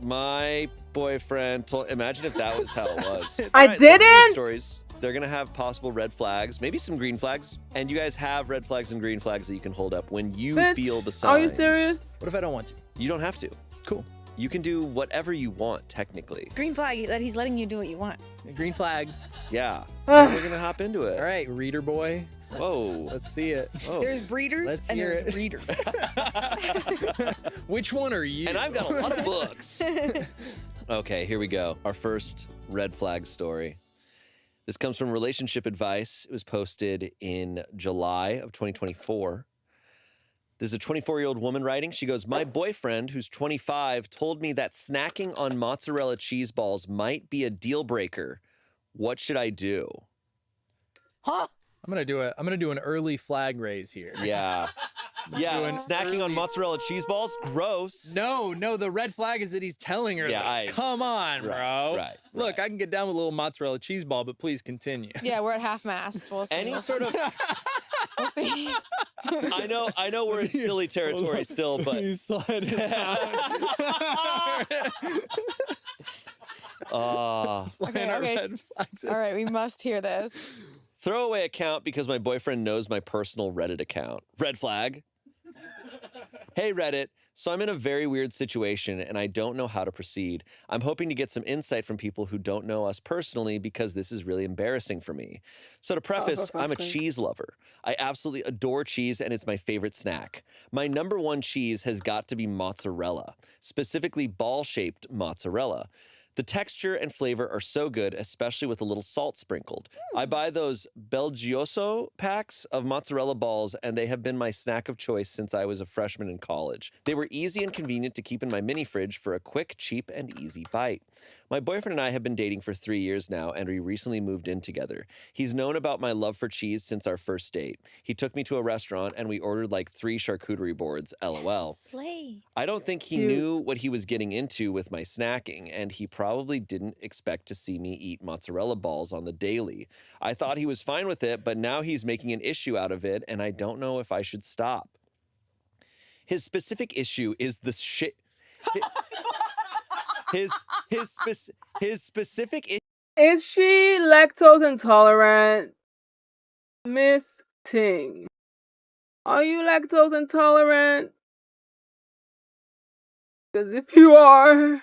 my boyfriend told. Imagine if that was how it was. I All right, so read didn't! Stories. They're gonna have possible red flags, maybe some green flags, and you guys have red flags and green flags that you can hold up when you Bitch, feel the signs. Are you serious? What if I don't want to? You don't have to. Cool. You can do whatever you want, technically. Green flag that he's letting you do what you want. Green flag. Yeah. Ugh. We're gonna hop into it. All right, reader boy. Whoa. Let's see it. Whoa. There's breeders Let's and hear there's it. readers. Which one are you? And I've got a lot of books. Okay, here we go. Our first red flag story. This comes from Relationship Advice. It was posted in July of 2024. This is a 24-year-old woman writing. She goes, my boyfriend, who's 25, told me that snacking on mozzarella cheese balls might be a deal breaker. What should I do? Huh? I'm gonna do an early flag raise here. Yeah. Yeah, Doing snacking on early- mozzarella cheese balls? Gross. No, the red flag is that he's telling her Yeah, this. Come on, bro. Right. Look, I can get down with a little mozzarella cheese ball, but please continue. Yeah, we're at half mast. We'll see. Any sort of... We'll see. I know we're in silly territory still, but... You slide it down. Flying our okay. red flags. All right, we must hear this. Throwaway account because my boyfriend knows my personal Reddit account. Red flag. Hey, Reddit. So I'm in a very weird situation and I don't know how to proceed. I'm hoping to get some insight from people who don't know us personally because this is really embarrassing for me. So to preface, I'm a cheese lover. I absolutely adore cheese and it's my favorite snack. My number one cheese has got to be mozzarella, specifically ball-shaped mozzarella. The texture and flavor are so good, especially with a little salt sprinkled. I buy those Belgioso packs of mozzarella balls, and they have been my snack of choice since I was a freshman in college. They were easy and convenient to keep in my mini fridge for a quick, cheap, and easy bite. My boyfriend and I have been dating for 3 years now, and we recently moved in together. He's known about my love for cheese since our first date. He took me to a restaurant, and we ordered like 3 charcuterie boards, LOL. Slay. I don't think he knew what he was getting into with my snacking, and he probably didn't expect to see me eat mozzarella balls on the daily. I thought he was fine with it, but now he's making an issue out of it, and I don't know if I should stop. His specific issue is the shit. His specific issue. Is she lactose intolerant? Miss Ting. Are you lactose intolerant? Because if you are,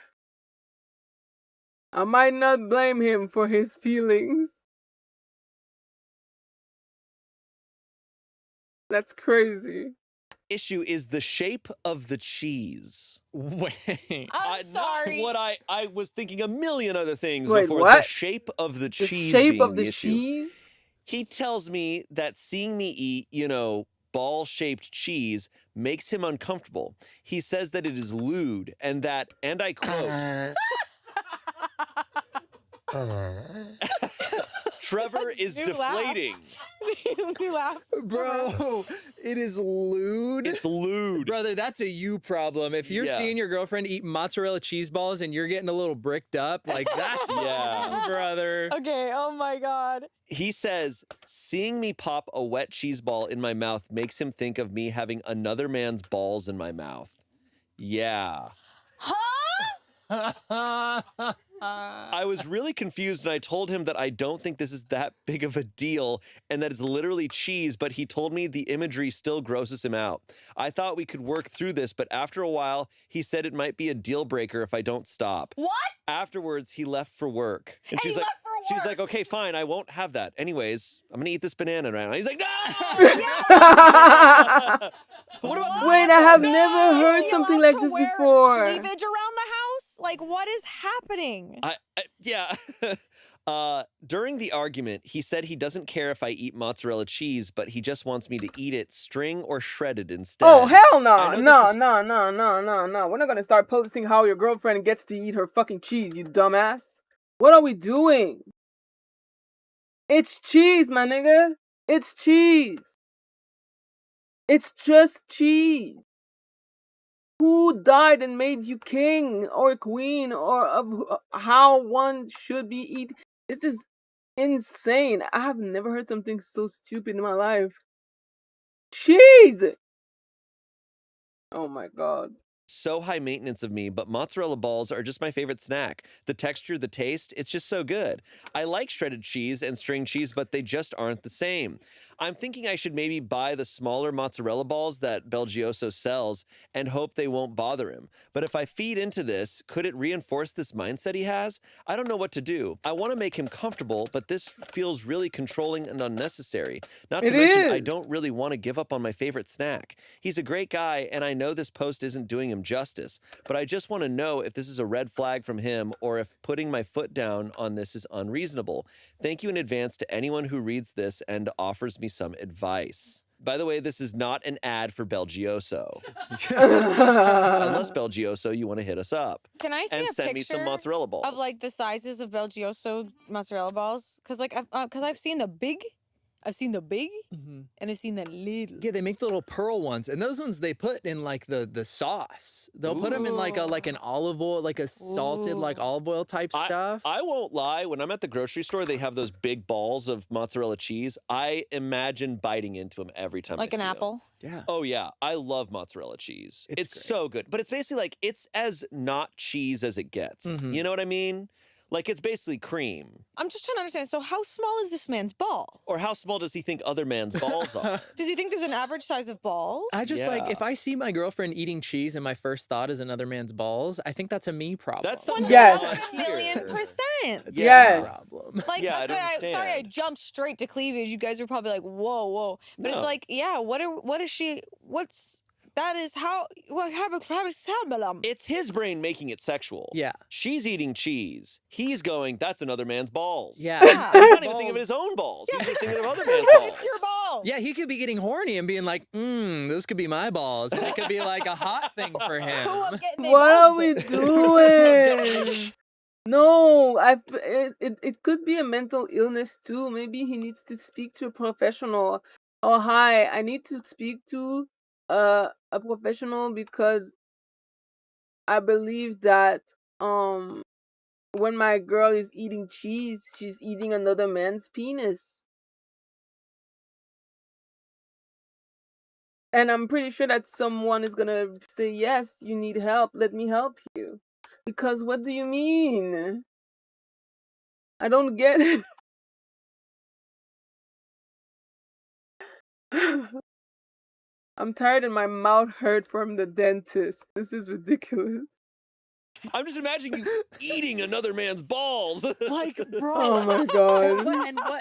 I might not blame him for his feelings. That's crazy. Issue is the shape of the cheese. Wait. I'm sorry. Not what I was thinking a million other things Wait, before. The what? shape of the The cheese shape being of the issue. cheese? He tells me that seeing me eat, ball-shaped cheese makes him uncomfortable. He says that it is lewd and that, and I quote, Trevor is You laugh. deflating. You laugh. Bro, it is lewd. It's lewd. Brother, that's a you problem. If you're Yeah. seeing your girlfriend eat mozzarella cheese balls and you're getting a little bricked up, like that's Yeah. you, brother. Okay, oh my god. He says, seeing me pop a wet cheese ball in my mouth makes him think of me having another man's balls in my mouth. Yeah. I was really confused and I told him that I don't think this is that big of a deal and that it's literally cheese, but he told me the imagery still grosses him out. I thought we could work through this, but after a while, he said it might be a deal breaker if I don't stop. What? Afterwards, he left for work. And she's he like, left for she's work? like, okay, fine, I won't have that. Anyways, I'm gonna eat this banana right now. He's like, no! What about Wait, I have No, never is heard he something allowed like to this wear before. Cleavage around the house? Like, what is happening? Yeah. During the argument, he said he doesn't care if I eat mozzarella cheese, but he just wants me to eat it string or shredded instead. Oh, hell no. I know No, this is- no, no, no, no, no. We're not gonna start posting how your girlfriend gets to eat her fucking cheese, you dumbass. What are we doing? It's cheese, my nigga. It's cheese. It's just cheese. Who died and made you king or queen or of how one should be eaten? This is insane. I have never heard something so stupid in my life. Cheese! Oh my god. So high maintenance of me, but mozzarella balls are just my favorite snack. The texture, the taste, it's just so good. I like shredded cheese and string cheese, but they just aren't the same. I'm thinking I should maybe buy the smaller mozzarella balls that Belgioso sells and hope they won't bother him. But if I feed into this, could it reinforce this mindset he has? I don't know what to do. I want to make him comfortable, but this feels really controlling and unnecessary. Not to mention, I don't really want to give up on my favorite snack. He's a great guy, and I know this post isn't doing him justice, but I just want to know if this is a red flag from him or if putting my foot down on this is unreasonable. Thank you in advance to anyone who reads this and offers me some advice. By the way, this is not an ad for Belgioso. Unless Belgioso, you want to hit us up. Can I see and a send me some picture mozzarella balls. of like the sizes of Belgioso mozzarella balls? Because I've seen the big, and I've seen the little. Yeah, they make the little pearl ones, and those ones they put in like the sauce. They'll put them in like an olive oil, like a salted like olive oil type stuff. I won't lie. When I'm at the grocery store, they have those big balls of mozzarella cheese. I imagine biting into them every time. Like I an see apple. Them. Yeah. Oh yeah, I love mozzarella cheese. It's great. so good, but it's basically like it's as not cheese as it gets. You know what I mean? Like it's basically cream. I'm just trying to understand. So how small is this man's ball? Or how small does he think other man's balls are? Does he think there's an average size of balls? I just like Yeah. if I see my girlfriend eating cheese and my first thought is another man's balls, I think that's a me problem. That's a Yes. 1,000,000%. That's Yes. a problem. Like Yeah, that's I why don't sorry I understand. jumped straight to cleavage. You guys were probably like, whoa. But No. it's like, yeah, what is she that is how what happened It's his brain making it sexual. Yeah. She's eating cheese. He's going, that's another man's balls. Yeah. Yeah. He's not even thinking of his own balls. He's just thinking of other man's balls. It's your ball. Yeah, he could be getting horny and being like, those could be my balls. And it could be like a hot thing for him. Who up getting their What are balls we big? doing? No, it could be a mental illness too. Maybe he needs to speak to a professional. Oh, hi, I need to speak to a professional because I believe that when my girl is eating cheese, she's eating another man's penis. And I'm pretty sure that someone is gonna say, yes, you need help, let me help you. Because what do you mean? I don't get it. I'm tired and my mouth hurt from the dentist. This is ridiculous. I'm just imagining you eating another man's balls. Like, bro. Oh my god.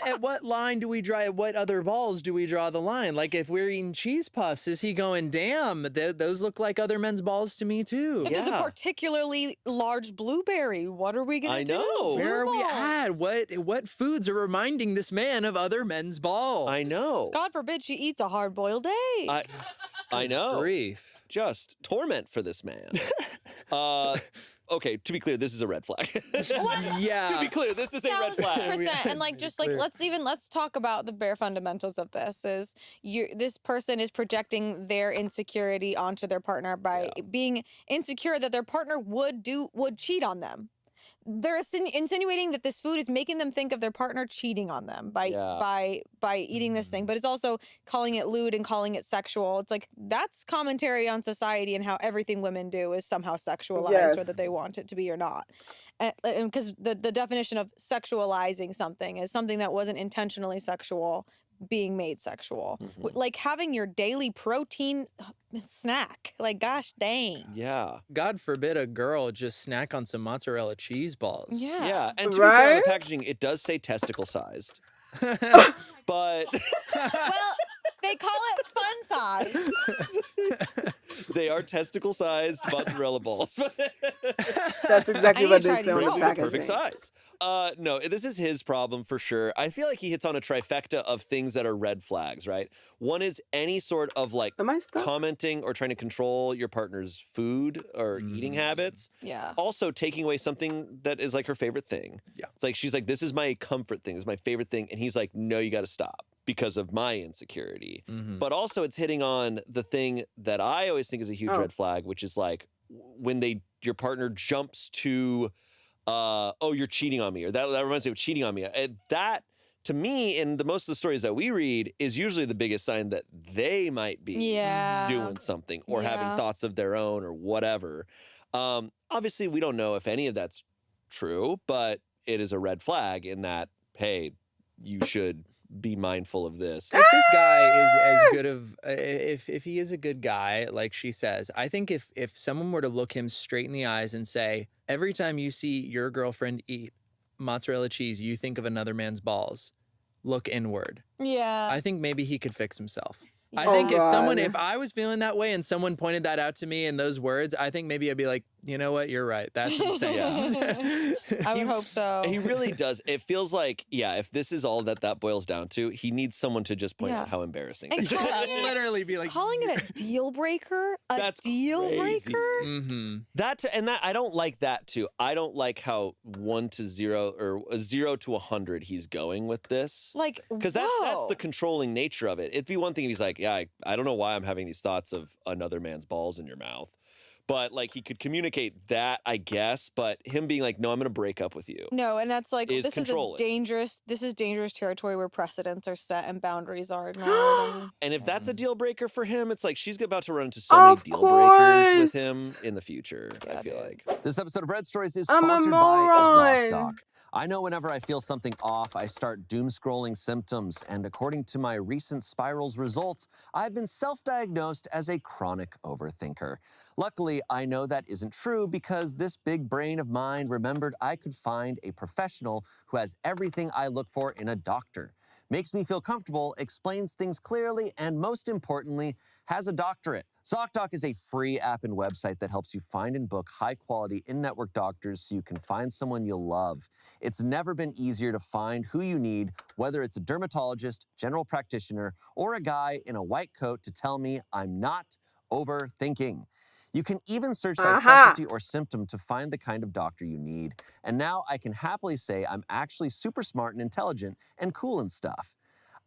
At what line do we draw? At what other balls do we draw the line? Like, if we're eating cheese puffs, is he going, damn, those look like other men's balls to me too? If it's a particularly large blueberry, what are we gonna do? I know. Where are we at? Balls. What foods are reminding this man of other men's balls? I know. God forbid she eats a hard-boiled egg. I know. Grief. Just torment for this man. Okay, to be clear, this is a red flag. Yeah. To be clear, this is a red flag. 1,000%. And like, just like, let's talk about the bare fundamentals of this. Is this person is projecting their insecurity onto their partner by being insecure that their partner would cheat on them. They're insinuating that this food is making them think of their partner cheating on them by eating this thing, but it's also calling it lewd and calling it sexual. It's like that's commentary on society and how everything women do is somehow sexualized, whether they want it to be or not. And because the definition of sexualizing something is something that wasn't intentionally sexual being made sexual. Like having your daily protein snack. Like, gosh dang. Yeah. God forbid a girl just snack on some mozzarella cheese balls. Yeah. Yeah. And to be fair on the packaging, it does say testicle sized. But well, they call it fun size. They are testicle-sized mozzarella balls. That's exactly I what need to they try say these on the out. Probably the perfect packaging. size. No, this is his problem for sure. I feel like he hits on a trifecta of things that are red flags, right? One is any sort of like Am I stuck? commenting or trying to control your partner's food or eating habits. Yeah. Also taking away something that is like her favorite thing. Yeah. It's like she's like, this is my comfort thing, this is my favorite thing. And he's like, no, you got to stop because of my insecurity. But also it's hitting on the thing that I always think is a huge Oh. red flag, which is like when your partner jumps to oh, you're cheating on me, or that reminds me of cheating on me. That, to me, in most of the stories that we read, is usually the biggest sign that they might be doing something or having thoughts of their own or whatever. Obviously, we don't know if any of that's true, but it is a red flag in that, hey, you should be mindful of this. If this guy is as good of if he is a good guy, like she says, I think if someone were to look him straight in the eyes and say, every time you see your girlfriend eat mozzarella cheese, you think of another man's balls, look inward. Yeah. I think maybe he could fix himself. I Oh, think God. if I was feeling that way and someone pointed that out to me in those words, I think maybe I'd be like, you know what, you're right. That's insane. I would hope so. He really does. It feels like, yeah, if this is all that boils down to, he needs someone to just point out how embarrassing And this is. calling it- Literally be like, Calling it a deal breaker? That's deal crazy. breaker? mm-hmm. That I don't like that too. I don't like how 1 to 0 or 0 to 100 he's going with this. Like, Because that's whoa. the controlling nature of it. It'd be one thing if he's like, yeah, I don't know why I'm having these thoughts of another man's balls in your mouth. But like he could communicate that, I guess. But him being like, no, I'm going to break up with you. No, and that's like is this is controlling. dangerous territory where precedents are set and boundaries are ignored. And if that's a deal breaker for him, it's like she's about to run into so many Of deal breakers with course. him in the future, I Yeah, feel dude. like. This episode of Red Stories is I'm a sponsored by moron. ZocDoc. I know whenever I feel something off, I start doom scrolling symptoms. And according to my recent spirals results, I've been self-diagnosed as a chronic overthinker. Luckily, I know that isn't true because this big brain of mine remembered I could find a professional who has everything I look for in a doctor. Makes me feel comfortable, explains things clearly, and most importantly, has a doctorate. ZocDoc is a free app and website that helps you find and book high-quality in-network doctors so you can find someone you'll love. It's never been easier to find who you need, whether it's a dermatologist, general practitioner, or a guy in a white coat to tell me I'm not overthinking. You can even search by specialty or symptom to find the kind of doctor you need. And now I can happily say I'm actually super smart and intelligent and cool and stuff.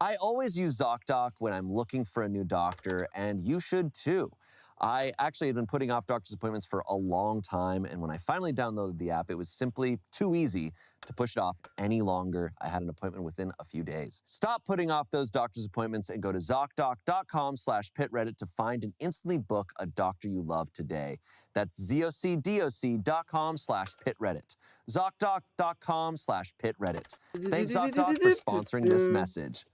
I always use ZocDoc when I'm looking for a new doctor, and you should too. I actually had been putting off doctor's appointments for a long time, and when I finally downloaded the app, it was simply too easy to push it off any longer. I had an appointment within a few days. Stop putting off those doctor's appointments and go to ZocDoc.com/pitreddit to find and instantly book a doctor you love today. That's ZocDoc.com/pitreddit. ZocDoc.com/pitreddit. Thanks ZocDoc for sponsoring this message.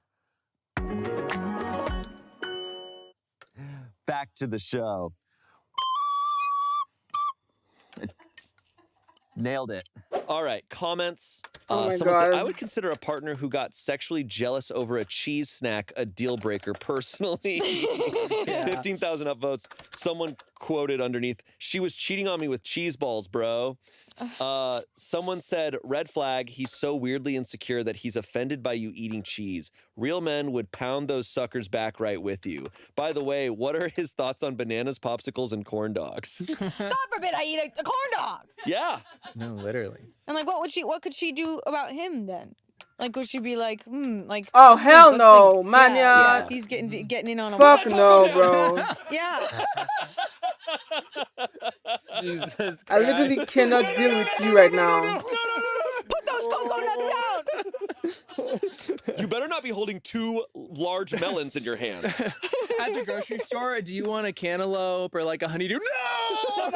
Back to the show. Nailed it. All right, comments. Oh my Someone said, God. I would consider a partner who got sexually jealous over a cheese snack a deal breaker personally. 15,000 upvotes. Someone quoted underneath, she was cheating on me with cheese balls, bro. Someone said, red flag, he's so weirdly insecure that he's offended by you eating cheese. Real men would pound those suckers back right with you. By the way, what are his thoughts on bananas, popsicles, and corn dogs? God forbid I eat a corn dog. Yeah. No, literally. And like, what could she do about him then? Like, would she be like, like? Oh, let's think- hell let's no, think- man, Yeah, yeah. if he's getting in on a Fuck no, bro. Yeah. Jesus Christ. I literally cannot deal with you right now. Put those coconuts down. You better not be holding 2 large melons in your hand. At the grocery store, do you want a cantaloupe or like a honeydew? No!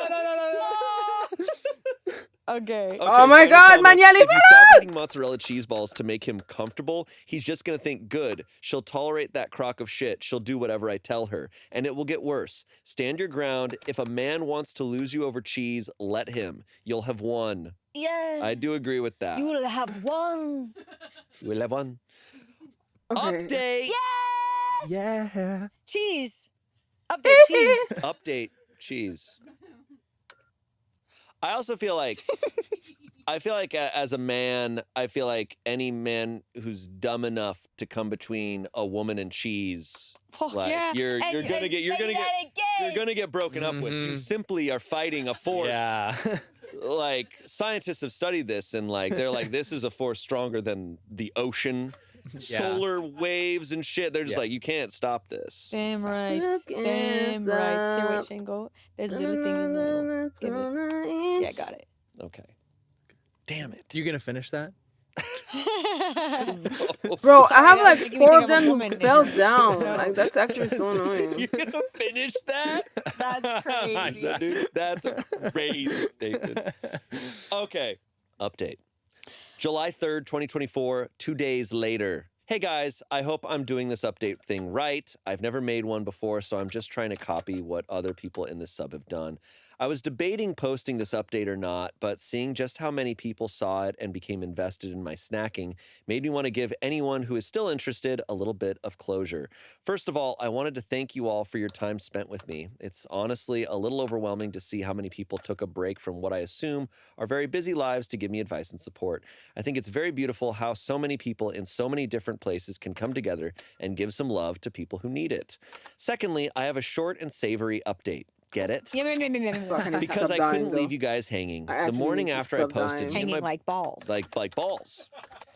Okay. Oh my final God, comment. Manuel, If you stop eating mozzarella cheese balls to make him comfortable, he's just gonna think, good, she'll tolerate that crock of shit. She'll do whatever I tell her. And it will get worse. Stand your ground. If a man wants to lose you over cheese, let him. You'll have won. Yes. I do agree with that. You will have one. You will have won. Okay. Update. Yeah. Cheese. Update cheese. Update. cheese. I also feel like as a man, I feel like any man who's dumb enough to come between a woman and cheese, Oh, yeah. you're And gonna get broken up with. You Mhm. simply are fighting a force. Yeah. Like scientists have studied this, and like they're like, this is a force stronger than the ocean, solar waves and shit. They're just like, you can't stop this. Damn right. Damn right. Here, wait, Shane, go. There's a little thing in the middle. Give it. Yeah, got it. Okay. Damn it. You gonna finish that? Bro, I Sorry, have that like was making me 4 think of of a them who woman fell name. down. No. Like that's actually so annoying. You're gonna finish that? That's crazy. Dude, that's a crazy statement. Okay. Update. July 3rd, 2024, 2 days later. Hey guys, I hope I'm doing this update thing right. I've never made one before, so I'm just trying to copy what other people in this sub have done. I was debating posting this update or not, but seeing just how many people saw it and became invested in my snacking made me want to give anyone who is still interested a little bit of closure. First of all, I wanted to thank you all for your time spent with me. It's honestly a little overwhelming to see how many people took a break from what I assume are very busy lives to give me advice and support. I think it's very beautiful how so many people in so many different places can come together and give some love to people who need it. Secondly, I have a short and savory update. Get it? Because I couldn't leave you guys hanging. The morning after I posted, me and Hanging my like balls. like balls.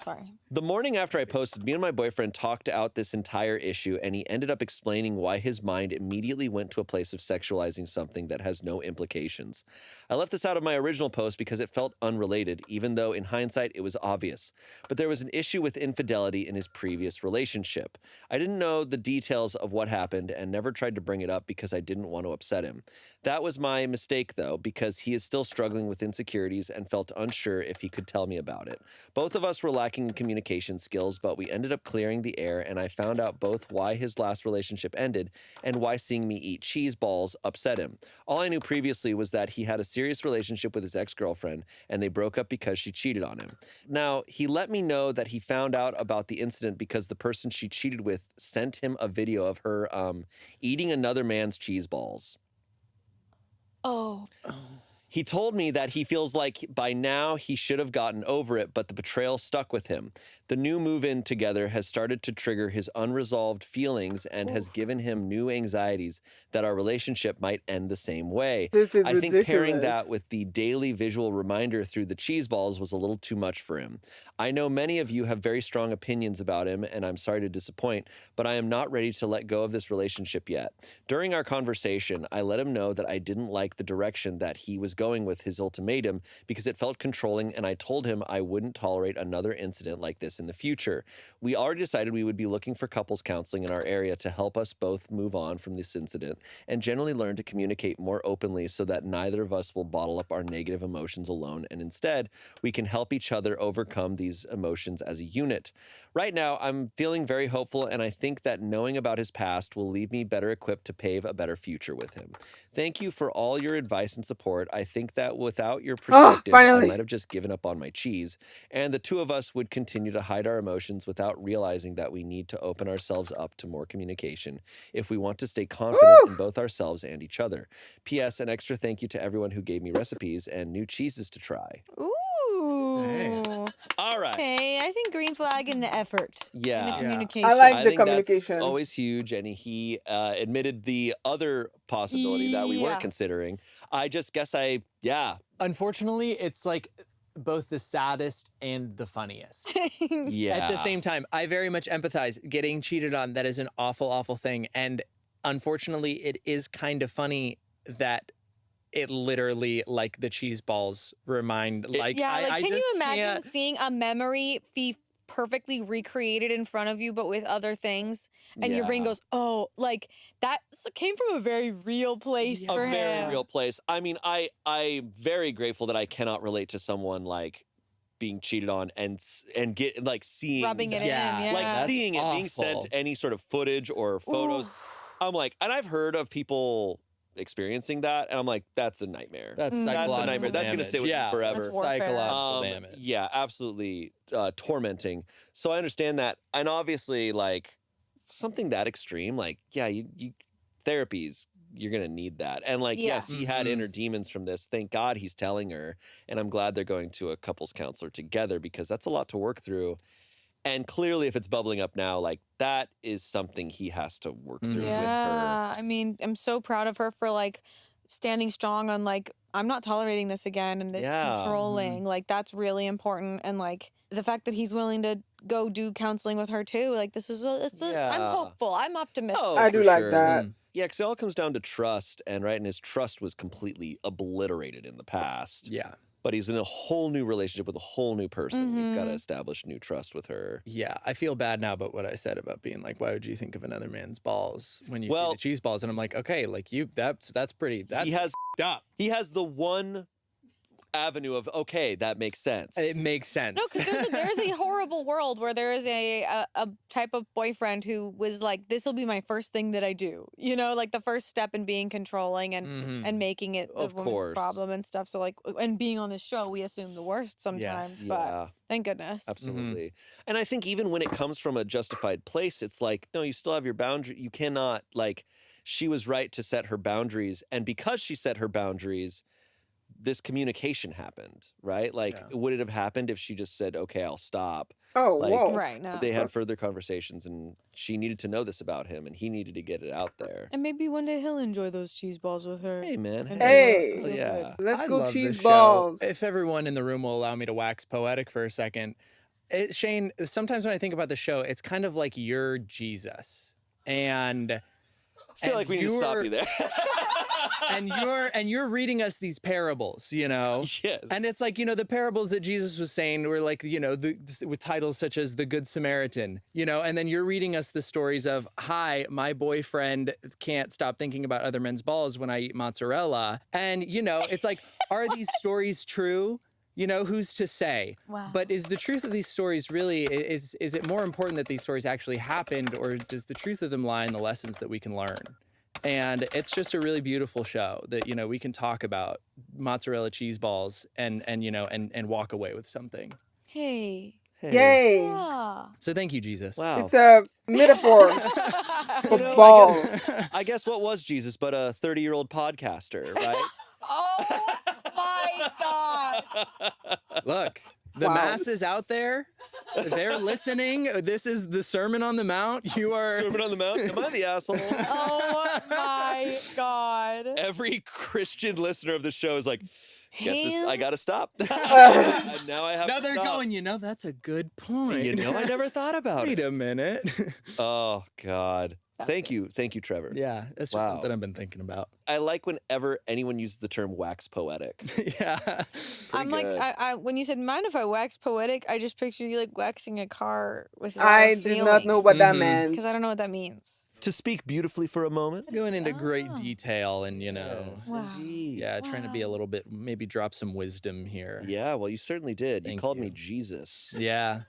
Sorry. The morning after I posted, me and my boyfriend talked out this entire issue, and he ended up explaining why his mind immediately went to a place of sexualizing something that has no implications. I left this out of my original post because it felt unrelated, even though in hindsight it was obvious. But there was an issue with infidelity in his previous relationship. I didn't know the details of what happened and never tried to bring it up because I didn't want to upset him. That was my mistake, though, because he is still struggling with insecurities and felt unsure if he could tell me about it. Both of us were lacking in communication skills, but we ended up clearing the air, and I found out both why his last relationship ended and why seeing me eat cheese balls upset him. All I knew previously was that he had a serious relationship with his ex-girlfriend, and they broke up because she cheated on him. Now, he let me know that he found out about the incident because the person she cheated with sent him a video of her eating another man's cheese balls. Oh. He told me that he feels like by now he should have gotten over it, but the betrayal stuck with him. The new move-in together has started to trigger his unresolved feelings and has given him new anxieties that our relationship might end the same way. This is I think pairing ridiculous. that with the daily visual reminder through the cheese balls was a little too much for him. I know many of you have very strong opinions about him, and I'm sorry to disappoint, but I am not ready to let go of this relationship yet. During our conversation, I let him know that I didn't like the direction that he was going with his ultimatum because it felt controlling, and I told him I wouldn't tolerate another incident like this in the future. We already decided we would be looking for couples counseling in our area to help us both move on from this incident and generally learn to communicate more openly so that neither of us will bottle up our negative emotions alone, and instead we can help each other overcome these emotions as a unit. Right now, I'm feeling very hopeful, and I think that knowing about his past will leave me better equipped to pave a better future with him. Thank you for all your advice and support. I think that without your perspectives, I finally. might have just given up on my cheese, and the two of us would continue to hide our emotions without realizing that we need to open ourselves up to more communication if we want to stay confident in both ourselves and each other. P.S. An extra thank you to everyone who gave me recipes and new cheeses to try. Ooh. Hey. All right. Okay, I think green flag in the effort. In the Yeah. communication. I like I the think that's communication. always huge, and he admitted the other possibility that we Yeah. weren't considering. I just guess Unfortunately, it's like both the saddest and the funniest. yeah. At the same time, I very much empathize. Getting cheated on, that is an awful, awful thing. And unfortunately, it is kind of funny that it literally, like the cheese balls, remind, like, Yeah, like, I can just you imagine can't- seeing a memory be perfectly recreated in front of you, but with other things? And your brain Yeah. goes, oh, like, that came from a very real place a for very him. real place. I mean, I'm very grateful that I cannot relate to someone like being cheated on and get like seeing Rubbing it Yeah, in, yeah. like That's seeing it being sent awful. any sort of footage or photos. I'm like, and I've heard of people experiencing that, and I'm like, that's a nightmare. That's Mm. That's a psychological nightmare. That's gonna damage. stay with you yeah, forever. That's Warfare. psychological damage. Yeah, absolutely tormenting. So I understand that, and obviously, like something that extreme, like yeah, you therapies you're gonna need that. And like, yes, he had inner demons from this. Thank God he's telling her. And I'm glad they're going to a couples counselor together because that's a lot to work through. And clearly, if it's bubbling up now, like that is something he has to work through with her. Yeah, I mean, I'm so proud of her for like standing strong on like I'm not tolerating this again, and it's controlling. Like that's really important, and like the fact that he's willing to go do counseling with her too. Like this is I'm hopeful. I'm optimistic. Oh, I do for like sure. that. Yeah, because it all comes down to trust, and right, and his trust was completely obliterated in the past. Yeah. But he's in a whole new relationship with a whole new person. He's got to establish new trust with her. Yeah, I feel bad now about what I said about being like, why would you think of another man's balls when you see the cheese balls? And I'm like, okay, like that's pretty. He has up. He has the one avenue of okay, that makes sense. It makes sense. No, because there's a horrible world where there is a type of boyfriend who was like, this will be my first thing that I do. You know, like the first step in being controlling and making it the woman's problem and stuff. So like, and being on the show, we assume the worst sometimes. But thank goodness. Absolutely. And I think even when it comes from a justified place, it's like, no, you still have your boundary. You cannot, like, she was right to set her boundaries. And because she set her boundaries, this communication happened, right? Like, would it have happened if she just said, okay, I'll stop? Oh, like, whoa. Right, no. They had further conversations and she needed to know this about him and he needed to get it out there. And maybe one day he'll enjoy those cheese balls with her. Hey, man. Hey. Yeah. Let's I go love cheese this show. balls. If everyone in the room will allow me to wax poetic for a second. Shane, sometimes when I think about the show, it's kind of like you're Jesus. And I feel like we need to stop you there. and you're reading us these parables, you know? Yes. And it's like, you know, the parables that Jesus was saying were like, you know, with titles such as The Good Samaritan, you know, and then you're reading us the stories of, hi, my boyfriend can't stop thinking about other men's balls when I eat mozzarella. And, you know, it's like, are these stories true? You know, who's to say? Wow. But is the truth of these stories really, is it more important that these stories actually happened, or does the truth of them lie in the lessons that we can learn? And it's just a really beautiful show that, you know, we can talk about mozzarella cheese balls and you know, and walk away with something. Hey. Yay. Yeah. So thank you, Jesus. Wow. It's a metaphor for balls. I guess what was Jesus but a 30-year-old podcaster, right? Oh my God. Look, the masses out there, they're listening. This is the Sermon on the Mount. You are... Sermon on the Mount? Am I the asshole? Oh my God. Every Christian listener of the show is like, I gotta stop. And now I have Now to they're stop. going, you know, that's a good point. You know, I never thought about Wait it. a minute. Oh, God. Thank you, Trevor. Yeah, it's just something I've been thinking about. I like whenever anyone uses the term wax poetic. Yeah. I'm like, I when you said, mind if I wax poetic, I just picture you like waxing a car with I did not know what that meant. Because I don't know what that means. To speak beautifully for a moment. Going into great detail and, you know, Wow. Indeed. yeah, trying to be a little bit, maybe drop some wisdom here. Yeah, well, you certainly did. You Thank called you. me Jesus. Yeah.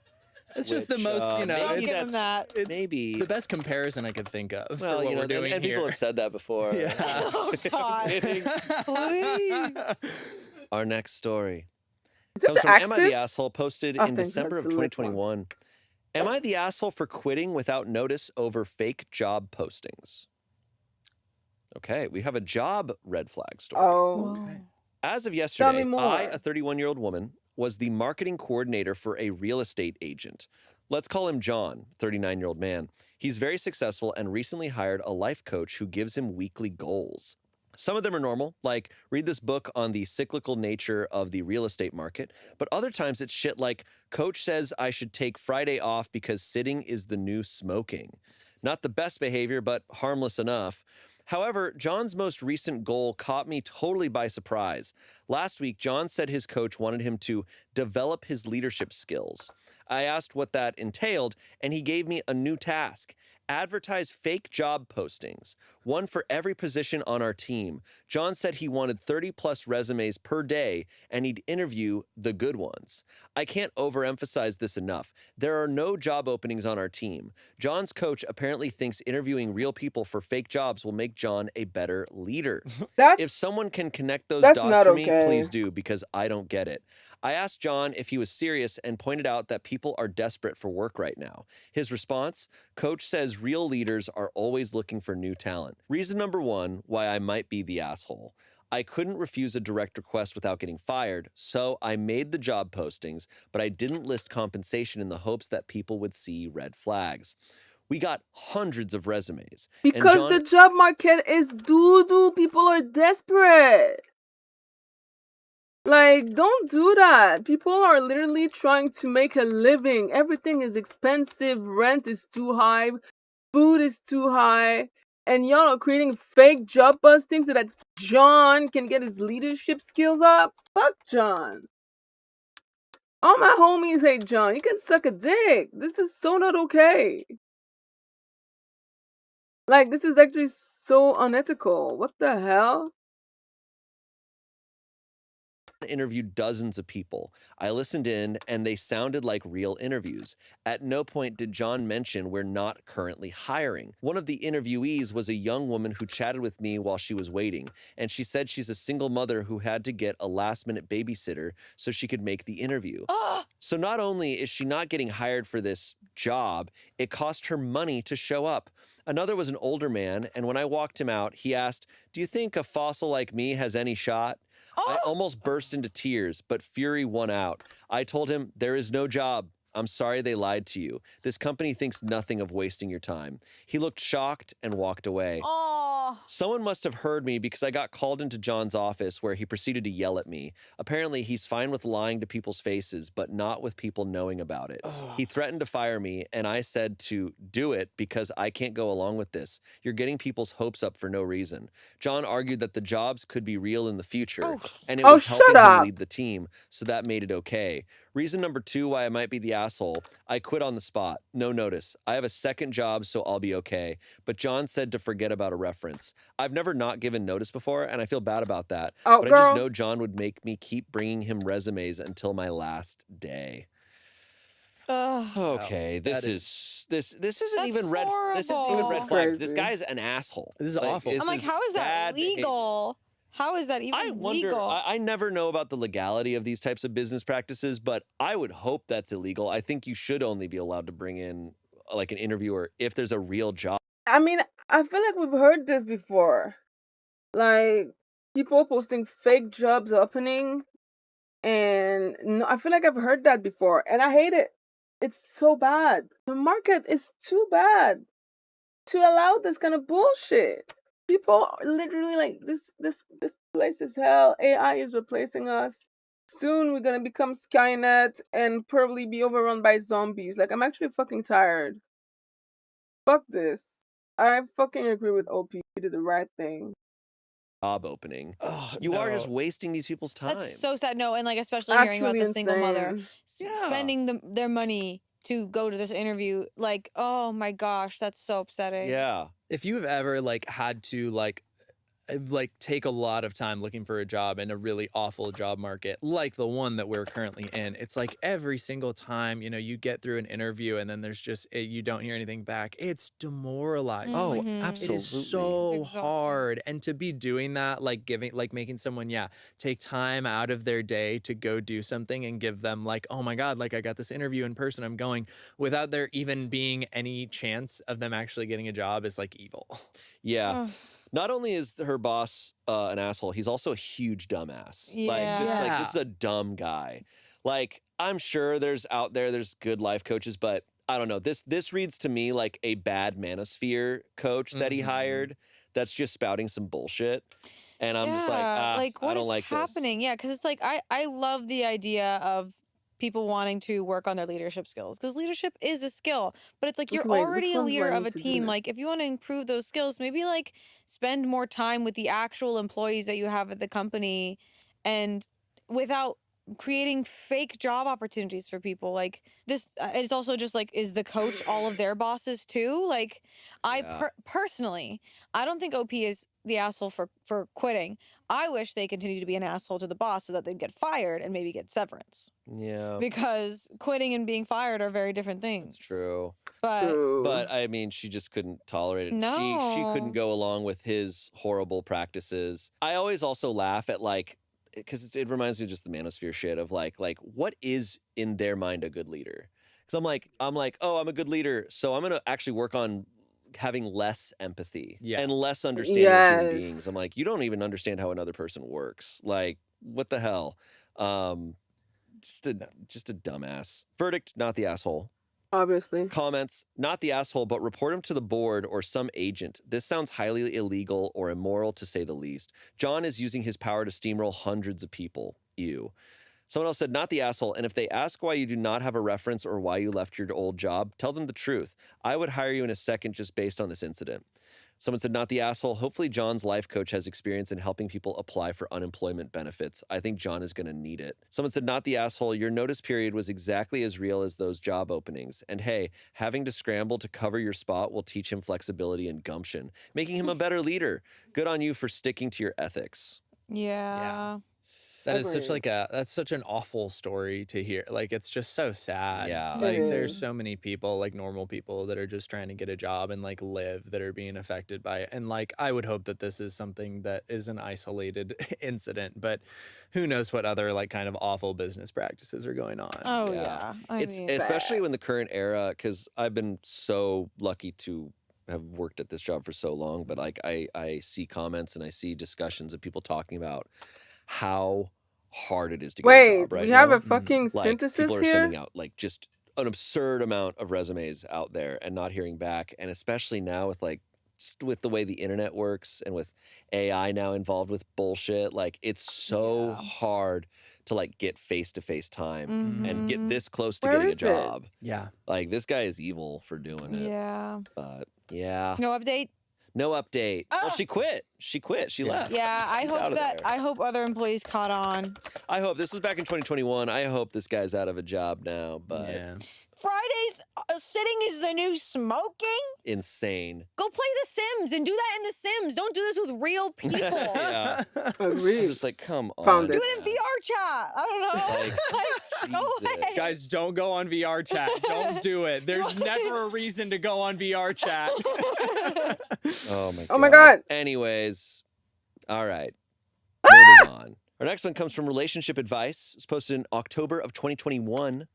It's just the Which, most, you know, Don't maybe give him that. it's maybe. the best comparison I could think of. Well, for what you know, we're doing and people here. have said that before. Yeah. Oh God. Kidding. Please. Our next story Is it comes the from Am I the Axis? Asshole, posted Oh, in thank you. December That's of the lip one. 2021. Am I the asshole for quitting without notice over fake job postings? Okay, we have a job red flag story. Oh. As of Tell yesterday, me more. I, a 31-year-old woman, was the marketing coordinator for a real estate agent. Let's call him John, 39-year-old man. He's very successful and recently hired a life coach who gives him weekly goals. Some of them are normal, like read this book on the cyclical nature of the real estate market. But other times it's shit like, coach says I should take Friday off because sitting is the new smoking. Not the best behavior, but harmless enough. However, John's most recent goal caught me totally by surprise. Last week, John said his coach wanted him to develop his leadership skills. I asked what that entailed, and he gave me a new task. Advertise fake job postings, one for every position on our team. John said he wanted 30-plus resumes per day, and he'd interview the good ones. I can't overemphasize this enough. There are no job openings on our team. John's coach apparently thinks interviewing real people for fake jobs will make John a better leader. If someone can connect those dots not for me, okay. please do, because I don't get it. I asked John if he was serious and pointed out that people are desperate for work right now. His response, coach says because real leaders are always looking for new talent. Reason number 1 why I might be the asshole. I couldn't refuse a direct request without getting fired, so I made the job postings, but I didn't list compensation in the hopes that people would see red flags. We got hundreds of resumes. Because the job market is doo-doo. People are desperate. Like, don't do that. People are literally trying to make a living. Everything is expensive. Rent is too high. Food is too high. And y'all are creating fake job postings so that John can get his leadership skills up. Fuck John. All my homies hate John. You can suck a dick. This is so not okay. Like, this is actually so unethical. What the hell? Interviewed dozens of people. I listened in and they sounded like real interviews. At no point did John mention we're not currently hiring. One of the interviewees was a young woman who chatted with me while she was waiting, and she said she's a single mother who had to get a last-minute babysitter so she could make the interview. So not only is she not getting hired for this job, it cost her money to show up. Another was an older man, and when I walked him out, he asked, "Do you think a fossil like me has any shot?" I almost burst into tears, but fury won out. I told him, "There is no job. I'm sorry they lied to you. This company thinks nothing of wasting your time." He looked shocked and walked away. Someone must have heard me because I got called into John's office where he proceeded to yell at me. Apparently, he's fine with lying to people's faces, but not with people knowing about it. He threatened to fire me, and I said to do it because I can't go along with this. You're getting people's hopes up for no reason. John argued that the jobs could be real in the future, and it was helping him lead the team, so that made it okay. Reason number 2 why I might be the asshole. I quit on the spot. No notice. I have a second job, so I'll be okay. But John said to forget about a reference. I've never not given notice before, and I feel bad about that. But I just know John would make me keep bringing him resumes until my last day. Okay, this isn't even red. This isn't even red flags. This guy's an asshole. This is awful. I'm like, how is that legal? How is that even I wonder, legal? I never know about the legality of these types of business practices, but I would hope that's illegal. I think you should only be allowed to bring in like an interviewer if there's a real job. I mean, I feel like we've heard this before. Like, people posting fake jobs opening. And no, I feel like I've heard that before. And I hate it. It's so bad. The market is too bad to allow this kind of bullshit. People are literally like, this place is hell. AI is replacing us. Soon we're gonna become Skynet and probably be overrun by zombies. Like, I'm actually fucking tired. Fuck this. I fucking agree with OP. He did the right thing. Job opening. You are just wasting these people's time. That's so sad. No, and like especially hearing about the single mother spending their money to go to this interview. Like, oh my gosh, that's so upsetting. Yeah. If you have ever had to take a lot of time looking for a job in a really awful job market like the one that we're currently in, it's like every single time you get through an interview and then there's just you don't hear anything back. It's demoralizing. Oh, absolutely. It is so hard. And to be doing that, making someone take time out of their day to go do something and give them oh my god, I got this interview in person, I'm going, without there even being any chance of them actually getting a job is evil. Yeah. Not only is her boss an asshole, he's also a huge dumbass. Yeah. This is a dumb guy. I'm sure there's good life coaches, but I don't know. This reads to me like a bad manosphere coach that he hired that's just spouting some bullshit. And I'm just I don't like this. What is happening? Yeah, because it's I love the idea of people wanting to work on their leadership skills, because leadership is a skill, but it's you're already a leader of a team. If you want to improve those skills, maybe spend more time with the actual employees that you have at the company, and without creating fake job opportunities for people this. It's also just is the coach all of their bosses too? Personally, I don't think OP is the asshole for quitting. I wish they continue to be an asshole to the boss so that they'd get fired and maybe get severance. Yeah. Because quitting and being fired are very different things. That's true. But I mean, she just couldn't tolerate it. No. She couldn't go along with his horrible practices. I always also laugh at because it reminds me of just the manosphere shit of what is in their mind a good leader? Because I'm like, oh, I'm a good leader, so I'm gonna actually work on having less empathy Yeah. and less understanding of human Yes. beings. I'm like, you don't even understand how another person works. Like, what the hell? Just a dumbass. Verdict, not the asshole. Obviously. Comments, not the asshole, but report him to the board or some agent. This sounds highly illegal or immoral to say the least. John is using his power to steamroll hundreds of people. Ew. Someone else said, not the asshole. And if they ask why you do not have a reference or why you left your old job, tell them the truth. I would hire you in a second just based on this incident. Someone said, not the asshole. Hopefully John's life coach has experience in helping people apply for unemployment benefits. I think John is going to need it. Someone said, not the asshole. Your notice period was exactly as real as those job openings. And hey, having to scramble to cover your spot will teach him flexibility and gumption, making him a better leader. Good on you for sticking to your ethics. Yeah. That is such Agreed. that's such an awful story to hear. Like, it's just so sad. Yeah. Like, It there's is. so many people, like normal people, that are just trying to get a job and like live, that are being affected by it. And like, I would hope that this is something that is an isolated incident, but who knows what other like kind of awful business practices are going on. Oh Yeah. yeah. I It's mean, especially when the current era, because I've been so lucky to have worked at this job for so long, but like I see comments and I see discussions of people talking about how hard it is to get a Wait, job right we have now. a fucking Like synthesis people are here? sending out like just an absurd amount of resumes out there and not hearing back. And especially now with like just with the way the internet works and with AI now involved with bullshit, like it's so Yeah. hard to like get face-to-face time and get Mhm. this close to Where getting a is it? job. Yeah. Like this guy is evil for doing it. Yeah. But yeah, No update. no update. Well, Ah! she quit. She quit. She Yeah. left. Yeah, I She's hope out of that there. I hope other employees caught on. I hope this was back in 2021. I hope this guy's out of a job now, but Yeah. Fridays sitting is the new smoking. insane. Go play The Sims and do that in The Sims. Don't do this with real people. Yeah. I'm Agreed. just like, come on. Found Do it. it in VR chat. I don't know. Like, Go Jesus. away. Guys, don't go on VR chat. Don't do it. There's never a reason to go on VR chat. Oh my god. Oh my God. Anyways, all right. Ah! Moving on. Our next one comes from Relationship Advice. It's posted in October of 2021.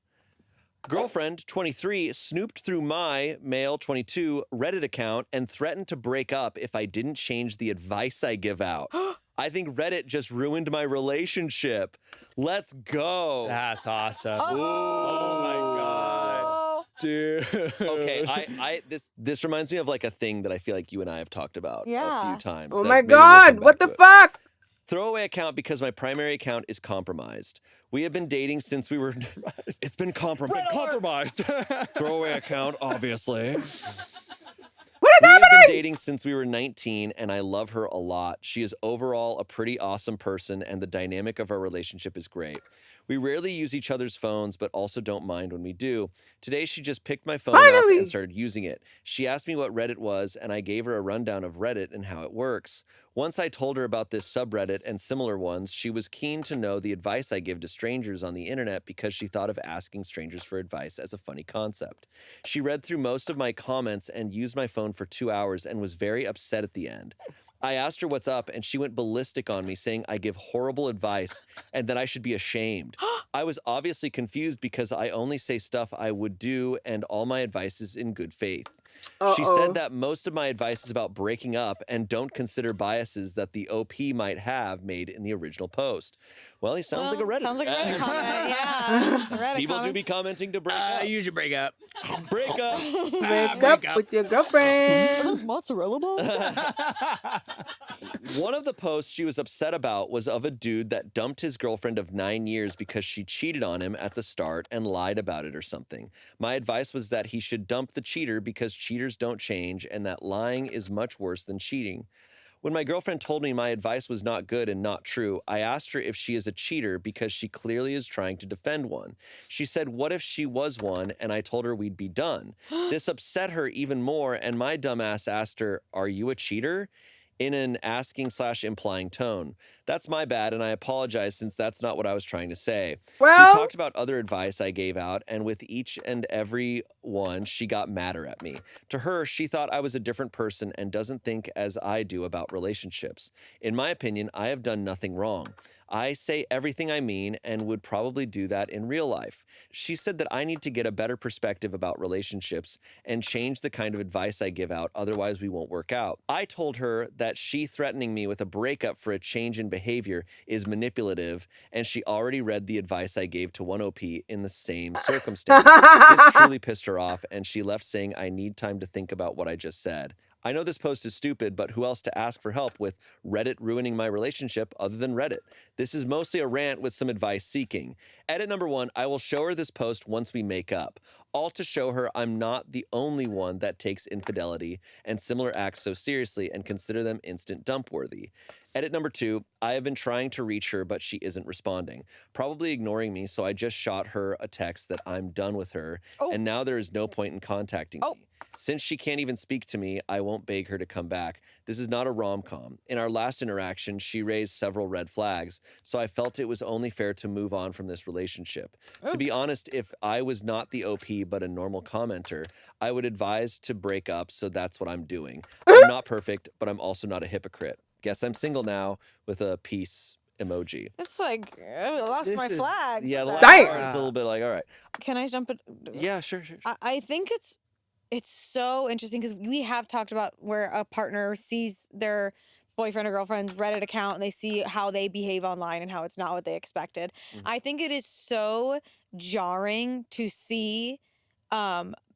Girlfriend, 23, snooped through my, male, 22, Reddit account and threatened to break up if I didn't change the advice I give out. I think Reddit just ruined my relationship. Let's go. That's awesome. Oh my God. Dude. Okay, this reminds me of like a thing that I feel like you and I have talked about a Yeah. few times. Oh that my maybe we'll God. come What back the to it. fuck? Throwaway account because my primary account is compromised. We have been dating since we were. It's been compromised. Throwaway account, obviously. What is We have happening? been dating since we were 19, and I love her a lot. She is overall a pretty awesome person, and the dynamic of our relationship is great. We rarely use each other's phones, but also don't mind when we do. Today, she just picked my phone up Finally! and started using it. She asked me what Reddit was, and I gave her a rundown of Reddit and how it works. Once I told her about this subreddit and similar ones, she was keen to know the advice I give to strangers on the internet because she thought of asking strangers for advice as a funny concept. She read through most of my comments and used my phone for 2 hours and was very upset at the end. I asked her what's up, and she went ballistic on me, saying I give horrible advice and that I should be ashamed. I was obviously confused because I only say stuff I would do, and all my advice is in good faith. She Uh-oh. said that most of my advice is about breaking up and don't consider biases that the OP might have made in the original post. Well, he sounds like a Reddit. Sounds like a Reddit comment. Yeah. It's a Reddit People do be comments. commenting to break up. You should break up. Break up. Break up with your girlfriend. Mozzarella balls? One of the posts she was upset about was of a dude that dumped his girlfriend of 9 years because she cheated on him at the start and lied about it or something. My advice was that he should dump the cheater because cheaters don't change and that lying is much worse than cheating. When my girlfriend told me my advice was not good and not true, I asked her if she is a cheater because she clearly is trying to defend one. She said, what if she was one? And I told her we'd be done. This upset her even more, and my dumbass asked her, are you a cheater? In an asking/implying tone. That's my bad, and I apologize since that's not what I was trying to say. We Well, talked about other advice I gave out, and with each and every one, she got madder at me. To her, she thought I was a different person and doesn't think as I do about relationships. In my opinion, I have done nothing wrong. I say everything I mean and would probably do that in real life. She said that I need to get a better perspective about relationships and change the kind of advice I give out, otherwise we won't work out. I told her that she threatening me with a breakup for a change in behavior is manipulative, and she already read the advice I gave to 1OP in the same circumstance. This truly pissed her off, and she left saying I need time to think about what I just said. I know this post is stupid, but who else to ask for help with Reddit ruining my relationship other than Reddit? This is mostly a rant with some advice seeking. Edit number 1, I will show her this post once we make up. All to show her I'm not the only one that takes infidelity and similar acts so seriously and consider them instant dump worthy. Edit number 2, I have been trying to reach her, but she isn't responding, probably ignoring me, so I just shot her a text that I'm done with her, and now there is no point in contacting me. Since she can't even speak to me, I won't beg her to come back. This is not a rom-com. In our last interaction, she raised several red flags, so I felt it was only fair to move on from this relationship. To be honest, if I was not the OP but a normal commenter, I would advise to break up, so that's what I'm doing. I'm not perfect, but I'm also not a hypocrite. Guess I'm single now with a peace emoji. It's like I lost my flags. Yeah, the with last that. part is a little bit like, all right. Can I jump it? Yeah, sure. I think it's so interesting because we have talked about where a partner sees their boyfriend or girlfriend's Reddit account and they see how they behave online and how it's not what they expected. I think it is so jarring to see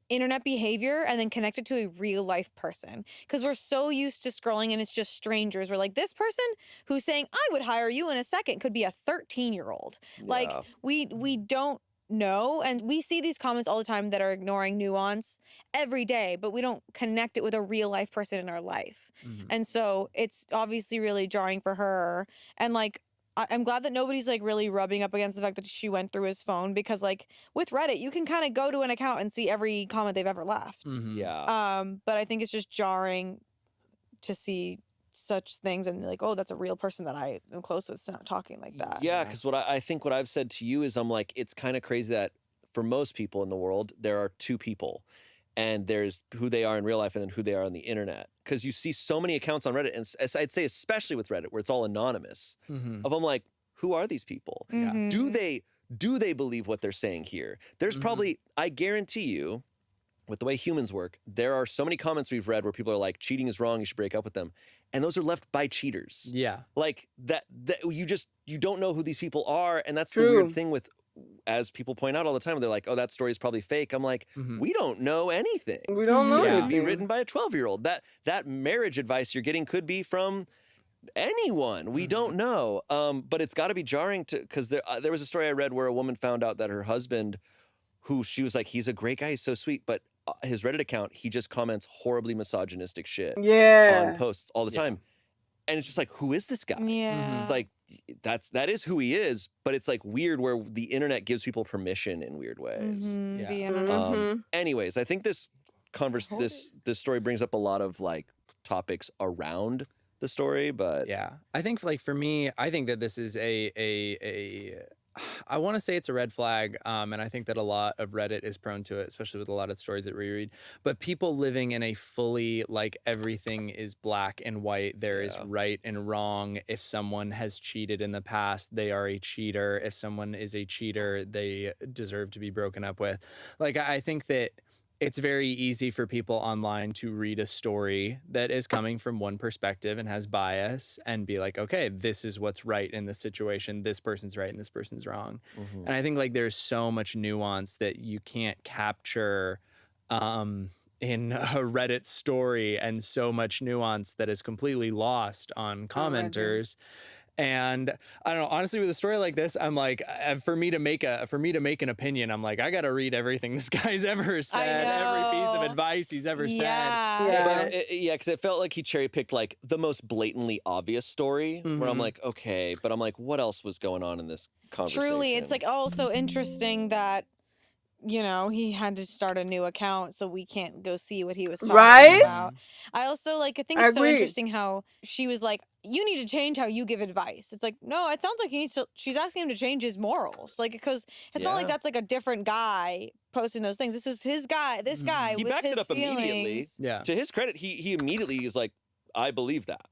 internet behavior and then connect it to a real life person because we're so used to scrolling and it's just strangers. We're like, this person who's saying I would hire you in a second could be a 13-year-old. Like we don't know, and we see these comments all the time that are ignoring nuance every day, but we don't connect it with a real life person in our life. And so it's obviously really jarring for her, and like I'm glad that nobody's like really rubbing up against the fact that she went through his phone because like with Reddit you can kind of go to an account and see every comment they've ever left. Yeah. But I think it's just jarring to see such things and like, oh, that's a real person that I am close with. It's not talking like that. Yeah, because what I think what I've said to you is I'm like, it's kind of crazy that for most people in the world, there are two people. And there's who they are in real life and then who they are on the internet. Because you see so many accounts on Reddit, and I'd say especially with Reddit, where it's all anonymous, of I'm like, who are these people? Do they believe what they're saying here? There's probably, I guarantee you, with the way humans work, there are so many comments we've read where people are like, cheating is wrong, you should break up with them. And those are left by cheaters. Yeah. Like that you don't know who these people are. And that's the True. weird thing with, as people point out all the time, they're like, oh, that story is probably fake. I'm like, we don't know anything. We don't know It could anything. be written by a 12-year-old. That marriage advice you're getting could be from anyone. We don't know. But it's got to be jarring because there was a story I read where a woman found out that her husband, who she was like, he's a great guy, he's so sweet, but his Reddit account, he just comments horribly misogynistic shit on posts all the time. And it's just like, who is this guy? Yeah. It's like, that is who he is, but it's like weird where the internet gives people permission in weird ways. The internet. Anyways, I think this story brings up a lot of like topics around the story, but yeah, I think like for me, I think that this is I want to say it's a red flag, and I think that a lot of Reddit is prone to it, especially with a lot of stories that we read. But people living in a fully, like, everything is black and white, there is right and wrong. If someone has cheated in the past, they are a cheater. If someone is a cheater, they deserve to be broken up with. Like, I think that it's very easy for people online to read a story that is coming from one perspective and has bias and be like, okay, this is what's right in this situation. This person's right and this person's wrong. And I think like there's so much nuance that you can't capture in a Reddit story, and so much nuance that is completely lost on commenters. And I don't know, honestly, with a story like this, I'm like, for me to make an opinion, I'm like, I got to read everything this guy's ever said, every piece of advice he's ever said. Because it felt like he cherry picked like the most blatantly obvious story where I'm like, okay, but I'm like, what else was going on in this conversation? Truly, it's like also interesting that, you know, he had to start a new account, so we can't go see what he was talking about. I also like, I think it's so interesting how she was like, you need to change how you give advice. It's like, no, it sounds like he needs to, she's asking him to change his morals. Like, because it's not like that's like a different guy posting those things. This is his guy, this guy he with backs his it up feelings. immediately. To his credit, he immediately is like, I believe that.